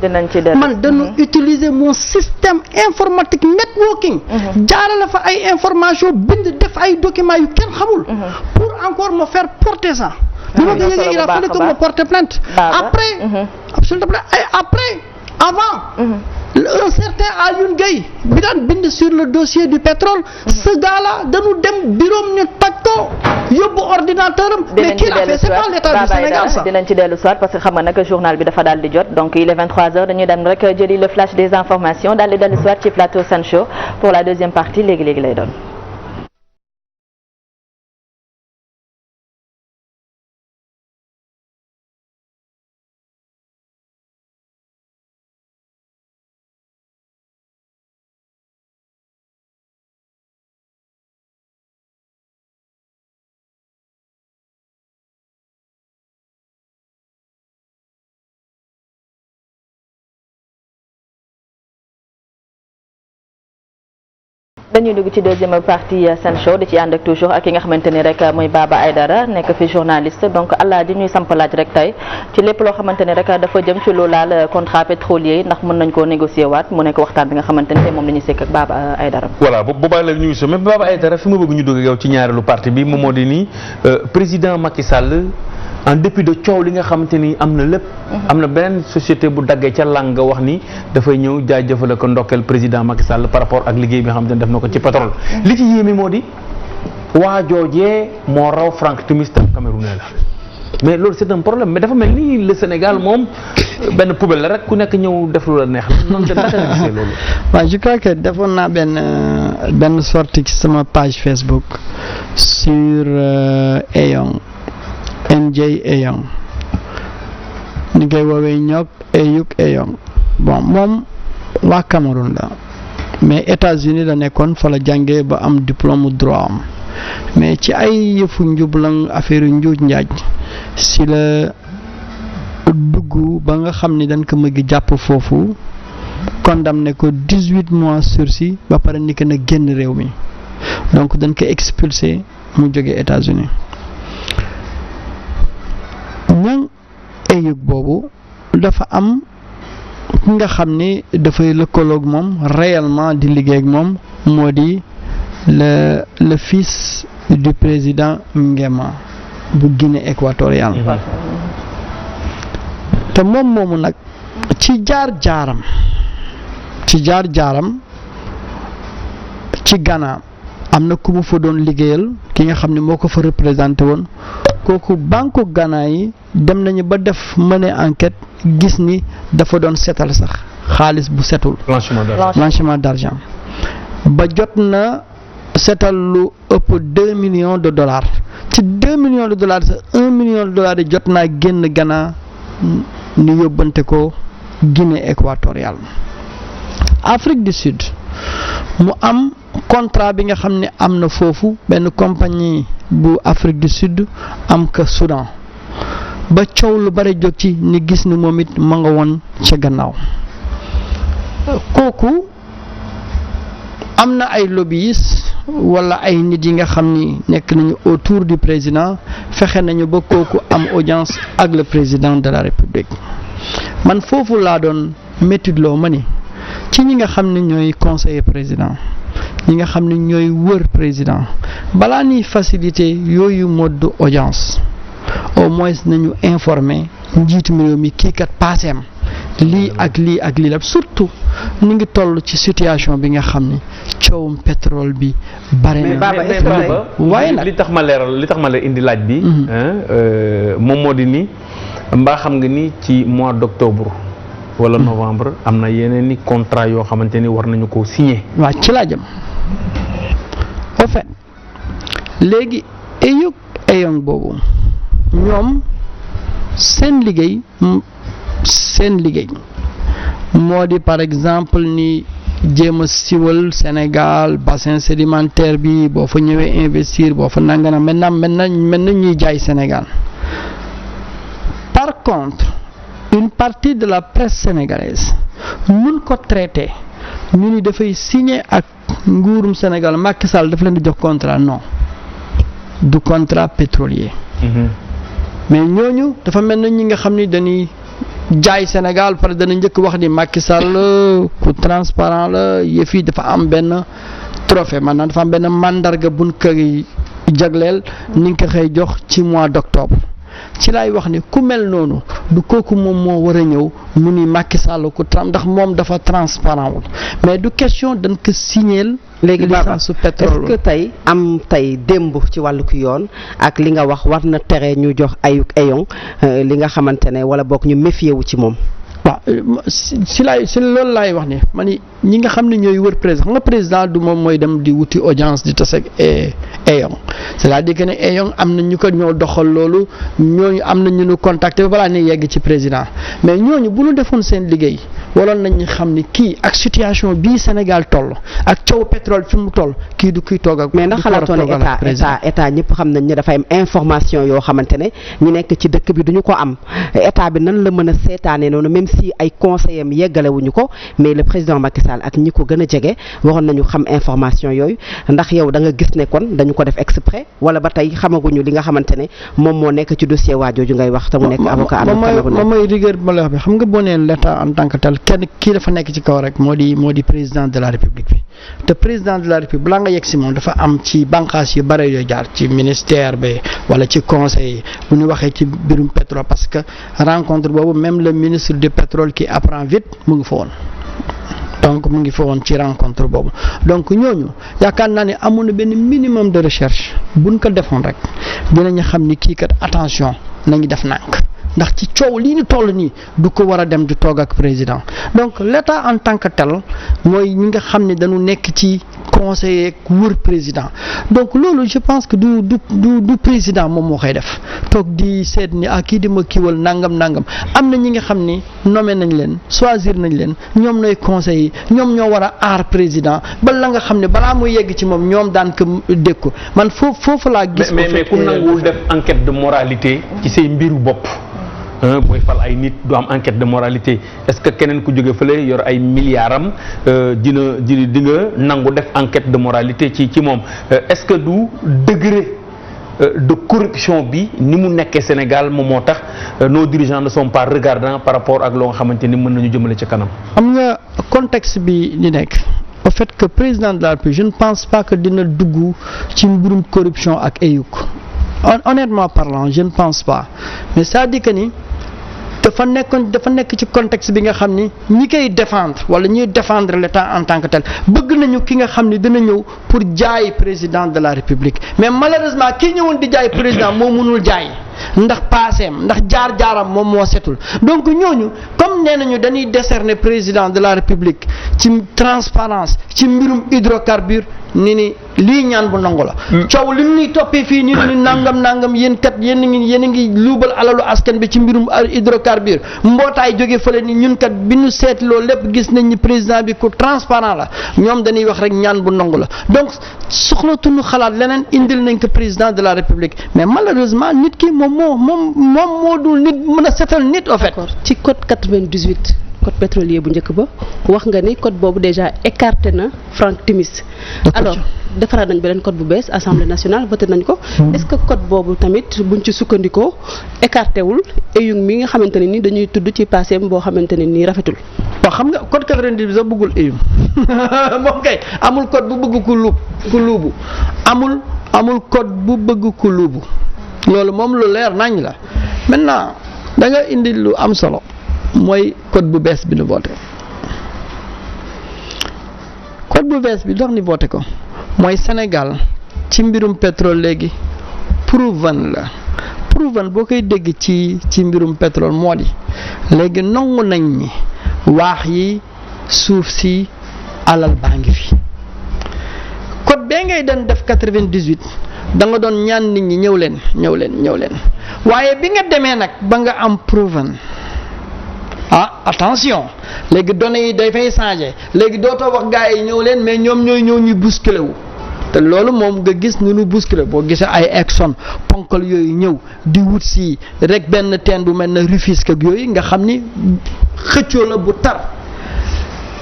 man dañu utiliser mon système informatique networking jaarale fa ay information bind def ay documents yu kenn xamul pour encore me faire porter ça bi ma ko yëgee il a fallu que me porter plainte après avant un certain Alioune Gueye bi daan bind sur le dossier du pétrole ce gars-là dañu dem bureau ñu toj ko yóbbu ordinateur am mais qui l'a fait c'est pas l'état du Sénégal ça dinañ ci dellu soit parce que xam nga nag journal bi dafa daal di jot donc il est 23h dañuy dem rek jëli le flash des informations daal di dellu soit ci plateau Sen Show pour la deuxième partie léegi lay doon. dañuy dugg ci deuxième partie Sen Show di ci ànd ak toujours ak ki nga xamante ni rek mooy Baba Aïdara nekk fi journaliste donc allah di ñuy samp laaj rek tey ci lépp loo xamante ni rek dafa jëm ci lu laal contrat pétrolier yi ndax mën nañ koo négocier waat mu nekk waxtaan bi nga xamante ni tey moom la ñuy sekk ak Baba Aïdara. voilà boobaa la ñuy mais Baba Aïdara fi ma bëgg ñu dugg yow ci ñaareelu partie bi moom moo di nii président Macky Sall en dépit de coow li nga xamante ni am na lépp. am na beneen société bu daggee ca lang nga wax ni dafay ñëw jaajëfal ko ndokkeel président Macky Sall par rapport ak liggéey bi nga xamante ni def na ko ci pétrole. li ci yéeme moo di waa joojee moo raw Franck Timis tam Camerounais la mais loolu c'est un problème mais dafa mel ni le Sénégal moom benn poubelle la rek ku nekk ñëw def lu la neex la noonu naka la gisee loolu. waaw je crois que defoon naa benn sortie ci sama page Facebook sur Eyong. NJ Eyong ni koy woowee ñoog Eyuk Eyong bon moom waa Cameroun la mais États-Unis la nekkoon fa la jàngee ba am diplôme droit am mais ci ay yëfu njublang affaire yu njuuj njaaj si la dugg ba nga xam ni dañ ko mëgg jàpp foofu condamné ko 18 mois sursis ba pare ni ko na génn réew mi donc dañ ko expulsé mu jóge États-Unis ñang Eyuk boobu dafa am ki nga xam ni dafay lëkkaloog moom réellement di liggéey ak moom moo di le fils du président Nguema bu Guinée équatoriale te moom moomu nag ci jaar-jaaram ci Ghana am na ku mu fa doon liggéeyal ki nga xam ne moo ko fa représenté woon kooku banque Ghana yi dem nañu ba def mener enquête gis ni dafa doon setal sax xaalis bu setul blanchiment d'argent ba jot na setal lu ëpp 2 millions de dollars ci 2 millions de dollars sax 1 million de dollars yi jot naa génn Ghana ñu yóbbante ko Guinée équatoriale Afrique du Sud mu am contrat bi nga xam ne am na foofu benn compagnie bu Afrique du Sud am ka Soudan ba coow lu bari jóg ci ni gis ni moom it ma nga woon ca gannaaw kooku am na ay lobbyistes wala ay nit yi nga xam ni nekk nañu autour du président fexe nañu ba kooku am audience ak le président de la République man foofu laa doon méttitloo ma ni ci ñi nga xam ne ñooy conseiller président ñi nga xam ne ñooy wër président balaa ñuy faciliter yooyu mode audience au moins nañu informer njiitu réew mi kii kat paaseem lii ak lii ak lii la surtout ñu ngi toll ci situation bi nga xam ni coowum pétrole bi bare na. waaye nag li tax ma leeral li tax ma la indi laaj bi. moom moo di ni mbaa xam nga ni ci mois d'octobre wala novembre am na yeneen i contrat yoo xamante ni war nañu ko signer. waaw ci laa jëm au fait léegi eyong boobu ñoom seen liggéey moo di par exemple ni jéem a siwal Sénégal bassin sédimentaire bi boo fa ñëwee investir boo fa nangana maintenant ñuy jaay Sénégal. Par contre une partie de la presse sénégalaise mun ko traité ñu ni dafay signer ak nguurum Sénégal Macky Sall dafa leen di jox contrat non du contrat pétrolier. Mais ñooñu dafa mel na ñi nga xam ni dañuy jaay Sénégal parce que dana njëkk wax ni Macky Sall ku transparent la yëf yi dafa am benn trophée maanaam dafa am benn mandarga buñ koy jagleel ni nga ko xëy jox ci mois d'octobre. ci laay wax ni ku mel noonu du kooku moom moo war a ñëw mu ni Macky Sall ku ndax moom dafa transparent wul mais du question dañ ko signer léegi licence su pétrole. est-ce que tey démb ci wàllu ku yoon ak li nga wax war na tere ñu jox eyong li nga xamante ne wala boog ñu méfier wu ci moom. waaw si loolu laay wax ni ma ni ñi nga xam ne ñooy wër président xam nga président du moom mooy dem di wuti audience di tase ak eyong c'est-à-dire que ne eyong am na ñu ko ñoo doxal loolu ñooñu am na ñu nu contacté ba balaa ne yegg ci président mais ñooñu bu ñu defoon seen liggéey waroon nañu xam ni kii ak situation bii Sénégal toll ak coow pétrole fi mu toll kii du kuy toog ak. mais ndax xalaatoon état ñëpp xam nañ ne dafa am information yoo xamante ne ñu nekk ci dëkk bi duñu ko am état bi nan la mën a seetaanee noonu même si ay conseillers am yeggalewuñu ko mais le président Macky Sall ak ñi ko gën a jege waroon nañu xam information yooyu ndax yow da nga gis ne kon dañu ko def exprès wala ba tey xamaguñu li nga xamante ne moom moo nekk ci dossier waajooju ngay wax te mu nekk avocat moom mooy rigueur bi ma lay wax bi xam nga boo nee l'état en tant que tel kenn kii dafa nekk ci kaw rek moo di président de la république bi te président de la république balaa nga yegg si moom dafa am ci bànqaas yu bare yoo jaar ci ministère bi wala ci conseil bu ñu waxee ci mbirum pétrole parce que rencontre boobu même le ministre du pétrole qui apprend vite mu ngi fa woon donc mu ngi fa woon ci rencontre boobu donc ñooñu yaakaar naa ne amoon na benn minimum de recherche buñ ko defoon rek dinañu xam ni kii kat attention nañu def nànk ndax ci coow lii ñu toll nii du ko war a dem di toog ak président donc l'état en tant que tel mooy ñi nga xam ne dañu nekk ci conseiller wër président donc loolu je pense que du président moom moo koy def toog di seet ni kii di ma kiiwal nangam am na ñi nga xam ni nommé nañ leen choisir nañ leen ñoom nooy conseiller ñoom ñoo war a aar président ba la nga xam ne balaa muy yegg ci moom ñoom daan ko dékku man foofu laa gis. mais ku nanguwul def enquête de moralité ci say mbiru bopp. booy fal ay nit du am enquête de moralité est-ce que keneen ku jóge fële yor ay milliards am di nga nangu def enquête de moralité ci moom est-ce que du degré de corruption bi ni mu nekkee Sénégal moom moo tax nos dirigeants ne sont pas regardants par rapport ak loo nga xamante ni mën nañu jëmale ci kanam. am nga contexte bi ni nekk au fait que président de la République je ne pense pas que dina dugg ci mbirum corruption ak EYOC honnêtement parlant je ne pense pas mais c'est-à-dire que ni dafa nekk ci contexte bi nga xam ni ñi koy défendre wala ñuy défendre l'État en tant que tel bëgg nañu ki nga xam ni dina ñëw pour jaay président de la République mais malheureusement kii ñëwoon di jaay président moo mënul jaay ndax paaseem ndax jaar-jaaram moom moo setul donc ñooñu comme nee nañu dañuy décerner président de la République ci transparence ci mbirum hydrocarbure ni lii ñaan bu nangu la coow li ñuy toppee fii ni nangam yéen kat yéen a ngi luubal alalu askan bi ci mbirum hydrocarbure mbootaay jóge fële ni ñun kat bi ñu seetloo lépp gis nañ ni président bi ku transparent la ñoom dañuy wax rek ñaan bu nangu la donc soxlatuñu xalaat leneen indil nañ ko président de la République mais malheureusement nit ki moom moo dul nit mën a setal nit au fait. ci code 98 code pétrolier bu njëkk ba wax nga ni code boobu déjà écarté na Franck Timis alors defaraat nañ beneen code bu bees assemblée nationale voté nañ ko est-ce que code boobu tamit buñ ci sukkandikoo écarté wul EYOC mi nga xamante ne ni dañuy tudd ci passé boo xamante ne nii rafetul. waaw xam nga code 98 sax bëggul EYOC moom kay amul code bu bëgg ku luubu amul code bu bëgg ku luubu loolu moom lu leer nañ la maintenant da nga indi lu am solo. mooy code bu bees bi nu voté code bu bees bi dox ni voté ko mooy Sénégal ci mbirum pétrole léegi proven la proven boo koy dégg ci mbirum pétrole moo di léegi nangu nañ ni waax yi suuf si alal baa ngi fi code bee ngay den def 98 da nga doon ñaan nit ñi ñëw leen waaye bi nga demee nag ba nga am proven attention léegi données yi dafay changer léegi dootoo wax gars yi ñëw leen mais ñoom ñooy ñëw ñu bousculer wu te loolu moom nga gis nu nu bousculer boo gisee ay Exxon ponkal yooyu ñëw di wut si rek benn teen bu mel ne Rufisque ak yooyu nga xam ni xëccoo la bu tar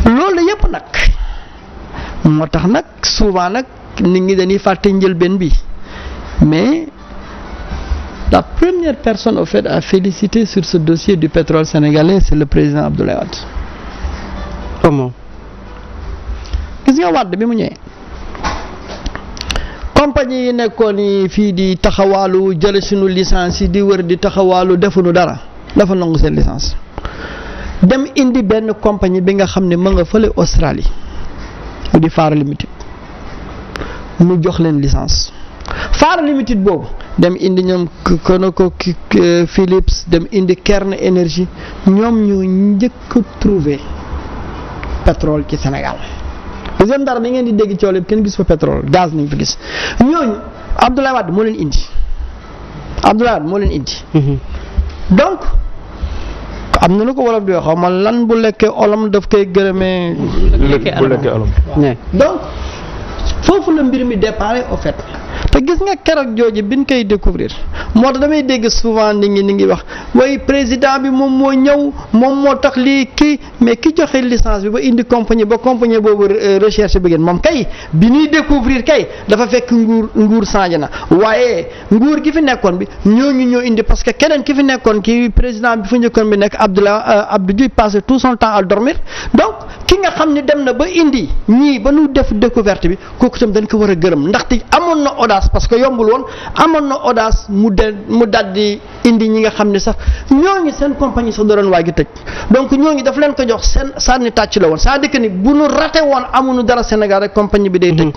loolu yëpp nag moo tax nag souvent nag nit ñi dañuy fàtte njëlbeen bi mais la première personne au fait à féliciter sur ce dossier du pétrole sénégalais c'est le président Abdoulaye Wade. Comment? gis nga Wade bi mu ñëwee compagnie yi nekkoon yi fii di taxawaalu jële suñu licence yi di wër di taxawaalu defuñu dara dafa nangu seen licence dem indi benn compagnie bi nga xam ne ma nga fële Australie mu di Far Limited mu jox leen licence Far Limited boobu dem indi ñoom Conoco Phillips dem indi Kern Energy ñoom ñoo njëkk a trouvé pétrole ci Sénégal deuxième dara da ngeen di dégg coow kenn gis fa pétrole gaz nañ fa gis ñooñu Abdoulaye Wade moo leen indi donc am na lu ko wolof di wax xaw ma lan bu lekkee olom daf koy gërëmee bu lekkee olom donc foofu la mbir mi déparé au fait te gis nga keroog jooju biñ koy découvrir moo tax damay dégg souvent nit ngi wax way président bi moom moo ñëw moom moo tax lii kii mais ki joxe licence bi ba indi compagnie boobu recherche bi ngeen moom kay bi ñuy découvrir kay dafa fekk nguur changé na waaye nguur gi fi nekkoon bi ñoo indi parce que keneen ki fi nekkoon ki président bi fa njëkkoon bi nekk Abdou Diouf passé tout son temps à dormir donc ki nga xam ne dem na ba indi ñii ba ñu def découverte bi kooku tam dañ ko war a gërëm ndaxte amoon na audace parce que yombul woon amoon na audace mu daal di indi ñi nga xam ne sax ñooñu seen compagnie sax doon waagi tëj donc ñooñu daf leen ko jox seen sànni tàcc la woon c'est-à-dire que ni bu nu raté woon amuñu dara Sénégal rek compagnie bi day tëj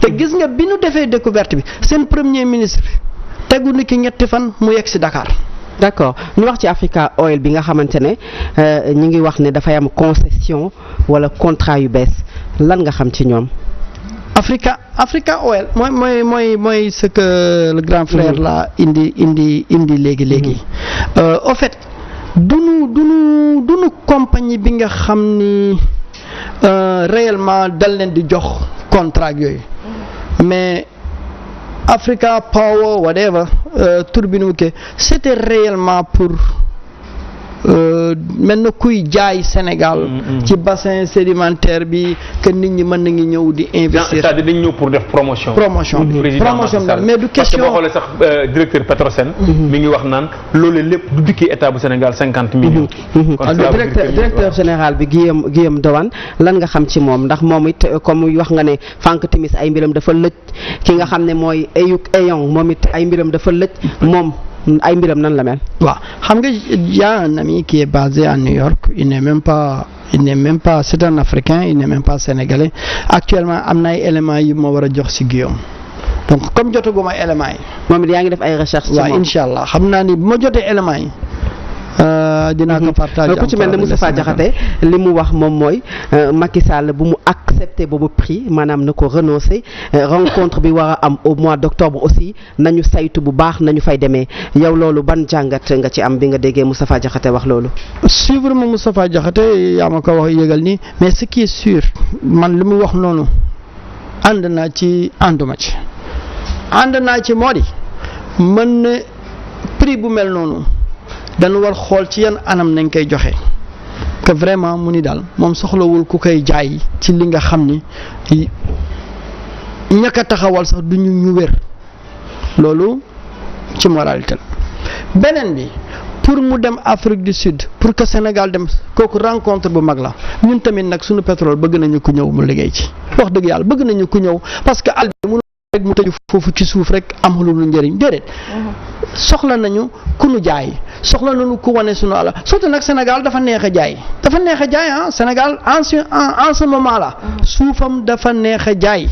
te gis nga bi nu defee découverte bi seen premier ministre tegu ni ki ñetti fan mu yegg si Dakar. d'accord ñu wax ci Africa Oil bi nga xamante ne ñi ngi wax ne dafay am concession wala contrat yu bees lan nga xam ci ñoom. Africa Oil mooy ce que le grand frère là indi léegi au fait dunu compagnie bi nga xam ni réellement dal leen di jox contrat yooyu mais Africa Power whatever turbine wu c'était réellement pour mel na kuy jaay Sénégal ci bassin sédimentaire bi que nit ñi mën nañu ñëw di investir. c'est-à-dire dañu ñëw pour def promotion mais du question parce que boo xoolee sax directeur Petrosen mi ngi wax naan loolu lépp du dikkee état bu Sénégal 50 millions. directeur général bi Guillaume Dawane lan nga xam ci moom ndax moom it comme wax nga ne Franck Timis ay mbiram dafa lëj ki nga xam ne mooy Eyong moom it ay mbiram dafa lëj moom ay mbiram nan la mel. waaw xam nga y a un ami qui est basé à New York il n'est même pas c'est un Africain il n'est même pas sénégalais actuellement am na ay éléments yi ma war a jox ci Guillaume donc comme jotaguma éléments yi. moom it yaa ngi def ay recherches. ci moom waaw incha allah xam naa ni bu ma jotee éléments yi. dinaa ko partager ku ci mel ne Moustapha Diakhaté li mu wax moom mooy Macky Sall bu mu accepté boobu prix maanaam na ko renoncer rencontre bi war a am au mois d'octobre aussi nañu saytu bu baax nañu fay demee yow loolu ban jàngat nga ci am bi nga déggee Moustapha Diakhaté wax loolu. suivre ma Moustapha Diakhaté yaa ma ko wax yëgal nii mais ce qui est sûr man li mu wax noonu ànd naa ci ànduma ci ànd naa ci moo di mën na prix bu mel noonu. dañu war xool ci yan anam nañ koy joxe que vraiment mu ni daal moom soxlawul ku koy jaay ci li nga xam ni ñàkk a taxawal sax du ñu wér loolu ci moralité la beneen bi pour mu dem Afrique du Sud pour que Sénégal dem kooku rencontre bu mag la ñun tamit nag suñu pétrole bëgg nañu ku ñëw mu liggéey ci wax dëgg yàlla bëgg nañu ku ñëw parce que àll bi rek mu tëju foofu ci suuf rek amul lu njëriñ déedéet soxla nañu ku nu jaay soxla nañu ku wane sunu ala surtout nag Sénégal dafa neex a jaay Sénégal en ce moment là suufam dafa neex a jaay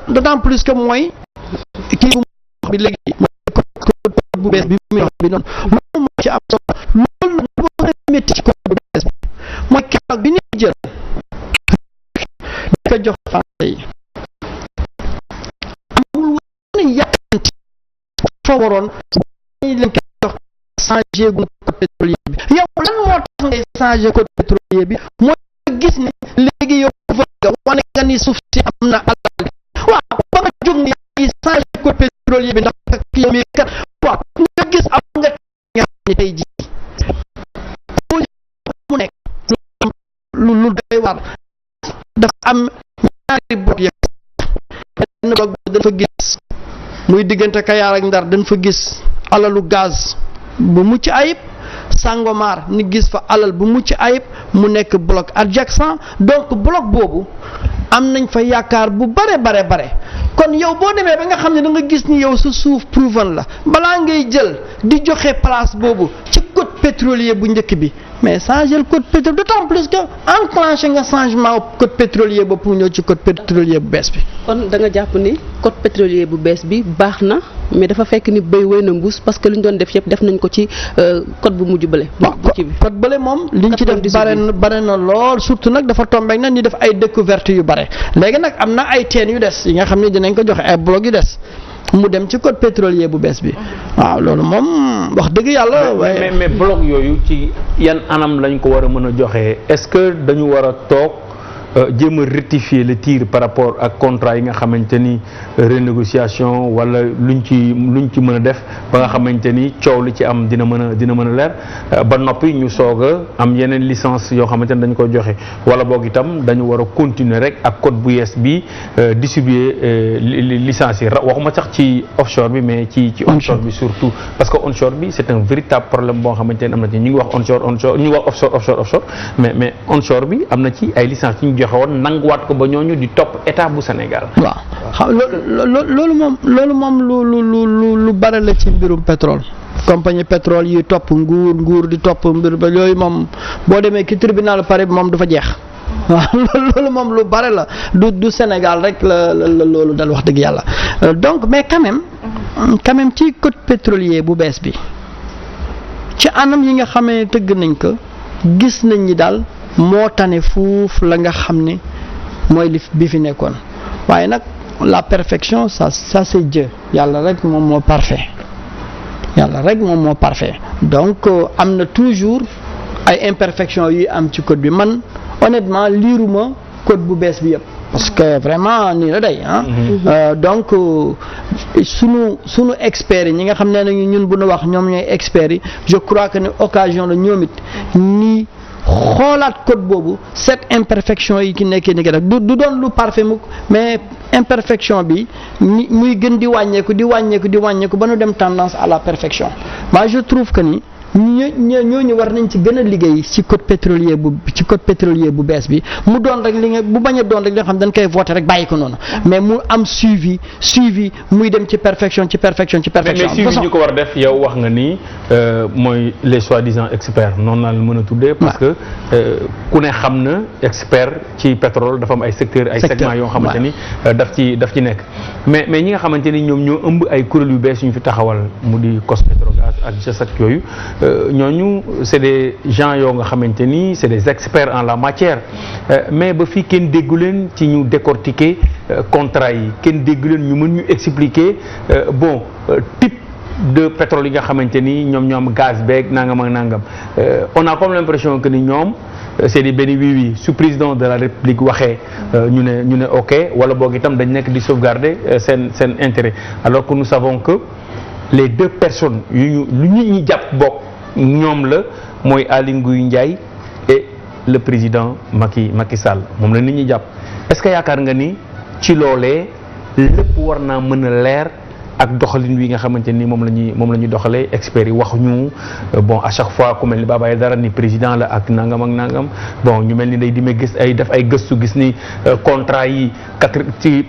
d'autant plus que mooy kii bi léegi bu bees bi bi noonu moom moo ci am solo loolu nag lu ma métti ci code bu bees bi mooy keroog bi ñuy jël di ko jox français yi amul woon yàkkanti fa waroon dañuy leen ko jox changé gu code pétrolier bi yow lan moo tax ngay changé code pétrolier bi mooy gis ni léegi yow fa nga wane nga ni suuf si am na alal waaw ba nga jóg ni yaa ngi changé code pétrolier bi ndax kii mi kat waaw nga gis am nga nga xam ne tey jii mu nekk lu doy waar dafa am ñaari bloc ya benn bloc dañ fa gis muy diggante Kayar ak Ndar dañ fa gis alalu gaz bu mucc ayib Sangomar ni gis fa alal bu mucc ayib mu nekk bloc adjacent donc bloc boobu am nañ fa yaakaar bu bare kon yow boo demee ba nga xam ne da nga gis ni yow sa suuf proven la balaa ngay jël di joxe place boobu ci code pétrolier bu njëkk bi mais changer le code pétrolier d'autant plus que enclenché nga changement code pétrolier ba pour ñëw ci code pétrolier bu bees bi. kon da nga jàpp ni code pétrolier bu bees bi baax na mais dafa fekk ni béy wéy na mbuus parce que li ñu doon def yëpp def nañ ko ci code bu mujj bële. waaw code bële moom liñ ci def bare na lool surtout nag dafa tombé nag ñu def ay découverte yu bare léegi nag am na ay teen yu des yi nga xam ne dinañ ko joxe ay bloc yu des mu dem ci code pétrolier bu bees bi waaw loolu moom wax dëgg yàlla. mais bloc yooyu ci yan anam lañ ko war a mën a joxe est-ce que dañu war a toog jéem a rectifier le tir par rapport ak contrat yi nga xamante ni renégociation wala luñ ci mën a def ba nga xamante ni coow li ci am dina mën a leer ba noppi ñu soog a am yeneen licence yoo xamante ni dañu ko joxe wala boog itam dañu war a continuer rek ak code bu yees bi distribuer licence yi waxuma sax ci offshore bi mais ci onshore bi surtout parce que onshore bi c'est un véritable problème boo xamante ni am na ci ñu ngi wax onshore ñu ngi wax offshore mais onshore bi am na ci ay licence joxe woon nanguwaat ko ba ñooñu di topp état bu Sénégal. waaw xam loolu moom lu bare la ci mbirum pétrole compagnie pétrole yi topp nguur di topp mbir ba yooyu moom boo demee ci tribunal Paris moom du fa jeex waaw loolu moom lu bare la du Sénégal rek la loolu dal wax dëgg yàlla donc mais quand même ci code pétrolier bu bees bi ci anam yi nga xamee tëgg nañ ko gis nañ ni daal moo tane fuuf la nga xam ne mooy bi fi nekkoon waaye nag la perfection ça c'est Dieu yàlla rek moom moo parfait donc am na toujours ay imperfections yuy am ci code bi man honnêtement liiruma code bu bees bi yëpp parce que vraiment nii la day donc sunu experts yi ñi nga xam ne nañu ñun bu nu wax ñoom ñooy experts yi je crois que ne occasion la ñoom it nii xoolaat code boobu cette imperfection yi ki nekkee ni rek du doon lu parfait mukk mais imperfection bi muy gën di wàññeeku ba nu dem tendance à la perfection moi je trouve que ni ñooñu war nañ ci gën a liggéey ci code pétrolier bu bees bi mu doon rek li nga bu bañ a doon rek li nga xam dañ koy voter rek bàyyi ko noonu mais mu am suivi muy dem ci perfection mais suivi ñu ko war def yow wax nga ni mooy les soi-disant experts noonu naa la mën a tuddee parce que ku ne xam na expert ci pétrole dafa am ay secteurs ay segments yoo xamante ni daf ci nekk mais ñi nga xamante ni ñoom ñoo ëmb ay kuréel yu bees yu ñu fi taxawal mu di COS-Petrogaz ak GESAC yooyu ñooñu c'est des gens yoo nga xamante ni c'est des experts en la matière mais ba fii kenn déggu leen ci ñu décortiquer contrat yi kenn déggu leen ñu mën ñu expliquer type de pétrole yi nga xamante ni ñoom ñoo am gaz beeg nangam ak nangam on a comme l'impression que ni ñoom c'est di benn oui su président de la République waxee ñu ne ok wala boog itam dañ nekk di sauvegarder seen intérêt alors que nous savons que les deux personnes lu ñu jàpp bokk ñoom la mooy Aly Ngouille Ndiaye et le président Macky Sall moom la nit ñi jàpp est-ce que yaakaar nga ni ci loolee lépp war naa mën a leer ak doxalin wi nga xamante ni moom la ñuy doxalee experts yi wax ñu à chaque fois ku mel ni Baba Aïdara ni président la ak nangam ak nangam ñu mel ni day dimee gis def ay gëstu gis ni contrat yi ci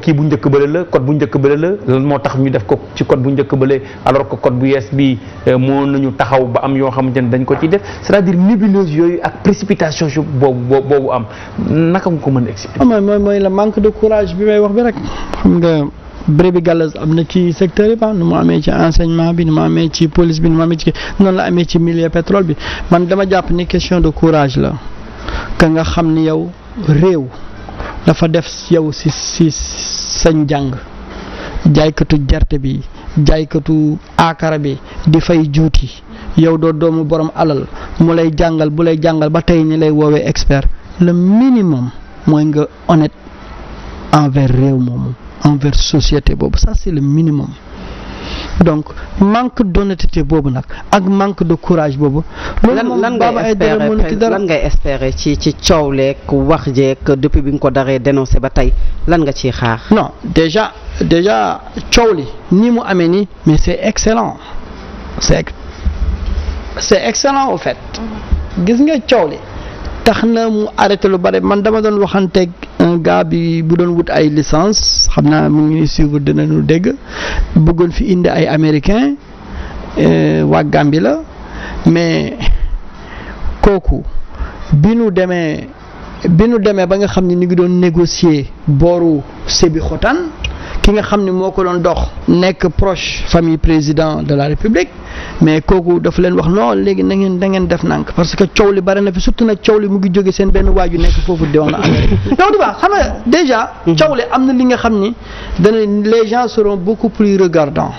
kii bu njëkk bële la code bu njëkk bële la lan moo tax ñu def ko ci code bu njëkk bële alors que code bu yees bi moo nañu taxaw ba am yoo xamante ni dañ ko ci def c'est-à-dire nébuleuse yooyu ak précipitation boobu am naka nga ko mën a expliquer. mooy le manque de courage bi may wax bi rek xam nga brebis galeuse am na ci secteur yi ba nu mu amee ci enseignement bi nu mu amee ci police bi nu mu amee ci noonu la amee ci milieu pétrole bi man dama jàpp ni question de courage la que nga xam ni yow réew dafa def yow si sa njàng jaaykatu gerte bi jaaykatu aakara bi di fay juuti yow doo doomu borom alal mu lay jàngal bu lay jàngal ba tey ñi lay woowee expert le minimum mooy nga honnête envers réew moomu envers société boobu ça c'est le minimum donc manque d'honnêteté boobu nag ak manque de courage boobu. lan ngay espérer ci coow leeg wax jeeg depuis bi nga ko daree dénoncé ba tey lan nga ciy xaar. non déjà coow li ni mu amee nii mais c'est excellent c'est excellent au fait gis nga coow li tax na mu arrêté lu bari man dama doon waxanteeg un gars bi bu doon wut ay licence xam naa mu ngi suivre dinañu dégg bëggoon fi indi ay américain waa Gambie la mais kooku bi nu demee ba nga xam ne ñu ngi doon négocier booru Sébikotane ki nga xam ne moo ko doon dox nekk proche famille président de la République mais kooku dafa leen wax non léegi da ngeen def nànk parce que coow li bari na fi surtout nag coow li mu ngi jóge seen benn waaju nekk foofu diwaan la Amérique donc du baax xam nga déjà coow li am na li nga xam ni dana les gens seront beaucoup plus regardants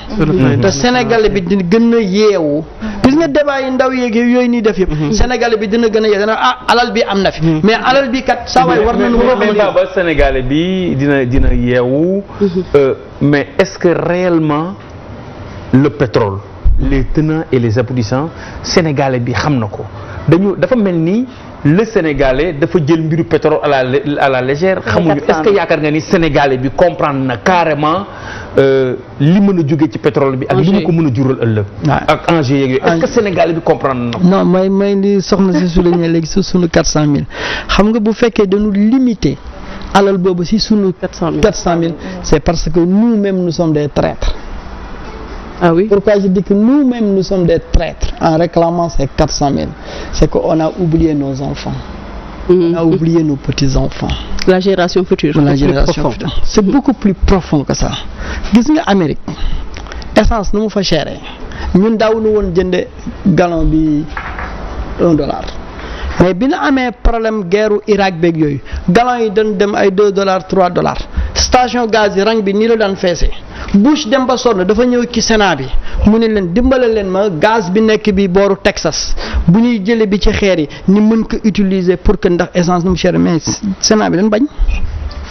te Sénégalais bi dina gën a yeewu gis nga débat yi ndaw yeeg yooyu nii def yëpp Sénégalais bi dina gën a yeewu dana alal bi am na fi mais alal bi kat saa waay war nañu ba Sénégalais bi dina yeewu mais est-ce que réellement le pétrole les tenants et les aboutissants sénégalais bi xam na ko dafa mel ni le sénégalais dafa jël mbiru pétrole à la légère xamuñu est-ce que yaakaar nga ni sénégalais bi comprendre na carrément li mën a jóge ci pétrole bi ak li mu ko mën a jural ëllëg ak enjeu yeeg yooyu est-ce que sénégalais bi comprendre na non may li soxna si souligné léegi si sunu 400000 xam nga bu fekkee dañu limité alal boobu si sunu 400000 c'est parce que nous-mêmes nous sommes des traîtres. Ah oui. Pourquoi je dis que nous-mêmes nous sommes des traîtres en réclamant ces 400 000? C'est qu'on a oublié nos enfants. On a oublié nos petits-enfants. La génération future. La génération future. C'est beaucoup plus profond que ça. Gis nga Amérique essence nu mu fa chéré ñun daawuñu woon jënde gallon bi $1 mais bi ñu amee problème guerre Irak beeg yooyu gallon yi dañ dem ay $2 $3 station gaz yi rang bi nii la daan feesee Bush dem ba sonn dafa ñëw ci Sénat bi mu ne leen dimbale leen ma gaz bi nekk bi booru Texas bu ñuy jële bi ci xeer yi ni mën ko utiliser pour que ndax essence nu mu cher mais Sénat bi dañ bañ.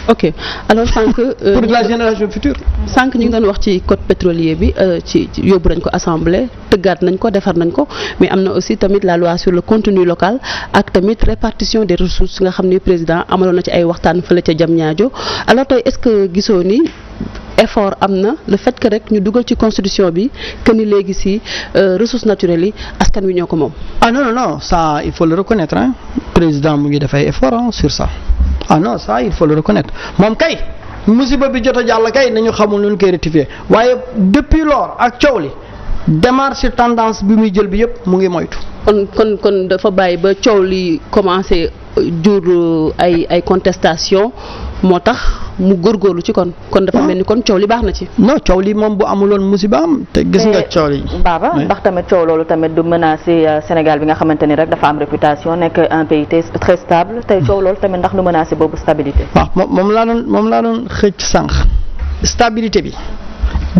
ok alors sànq. pour la génération future. sànq ñu ngi doon wax ci code pétrolier bi ci yóbbu nañ ko assemblée tëggaat nañ ko defar nañ ko mais am na aussi tamit la loi sur le contenu local ak tamit répartition des ressources nga xam ne président amaloon na ci ay waxtaan fële ca Diamniadio alors tey est-ce que gisoo ni effort am na le fait que rek ñu dugal ci constitution bi que ni léegi si ressources naturelles yi askan wi ñoo ko moom. ah non ça il faut le reconnaître hein président mu ngi def ay effort sur ça. ah non ça il faut le reconnaître moom kay musiba bi jot a jàll kay nañu xamul nu ñu koy rectifier waaye depuis lors ak coow li démarche tendance bi muy jël bi yëpp mu ngi moytu. kon dafa bàyyi ba coow li commencé jur ay contestation moo tax mu góorgóorlu ci kon dafa mel ni kon coow li baax na ci. non coow li moom bu amuloon musiba am te gis nga coow li. Baba ndax tamit coow loolu tamit du menacer Sénégal bi nga xamante ni rek dafa am réputation nekk un pays très stable tey coow loolu tamit ndax du menacer boobu stabilité. waaw moom laa doon xëcc sànq stabilité bi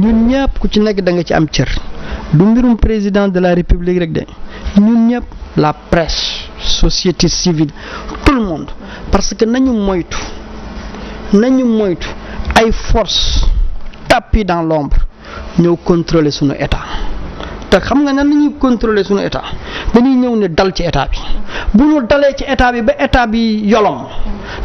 ñun ñëpp ku ci nekk da nga ci am cër du mbirum président de la République rek de ñun ñëpp la presse société civile tout le monde parce que nañu moytu ay forces tapis dans l'ombre ñëw contrôler sunu état te xam nga nan la ñuy contrôler sunu état dañuy ñëw ne dal ci état bi bu ñu dalee ci état bi ba état bi yolom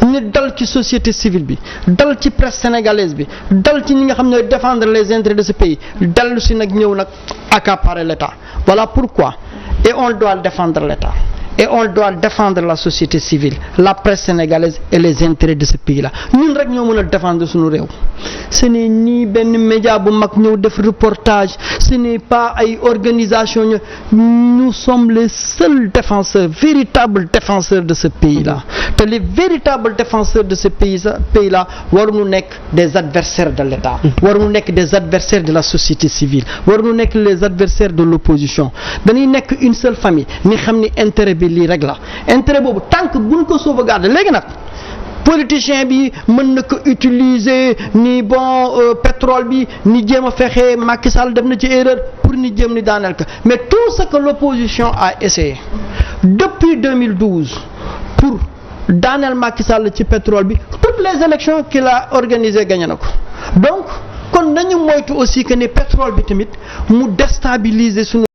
ñu dal ci société civile bi dal ci presse sénégalaise bi dal ci ñi nga xam ne défendre les intérêts de ce pays dellu si nag ñëw nag accaparer l'état voilà pourquoi et on doit défendre l'état et on doit défendre la société civile, la presse sénégalaise et les intérêts de ce pays-là ñun rek ñoo mën a défendre suñu réew. Ce n'est ni benn média bu mag ñëw def reportage, ce n'est pas ay organisation nous sommes les seuls défenseurs, véritables défenseurs de ce pays-là. te les véritables défenseurs de ce pays-là waruñu nekk des adversaires de l'État, waruñu nekk des adversaires de la société civile, waruñu nekk les adversaires de l'opposition. dañuy nekk une seule famille ni xam ni intérêt bi lii rek la intérêt boobu tant que buñ ko sauvegarder léegi nag politicien bi mën na ko utiliser ni bon pétrole bi ni jéem a fexe Macky Sall def na ci erreur pour ni jéem ni daaneel ko mais tout ce que l'opposition a essayé depuis 2012 pour daaneel Macky Sall ci pétrole bi toutes les élections qu'il a organisées gagné na ko donc kon nañu moytu aussi que ni pétrole bi tamit mu déstabiliser suñu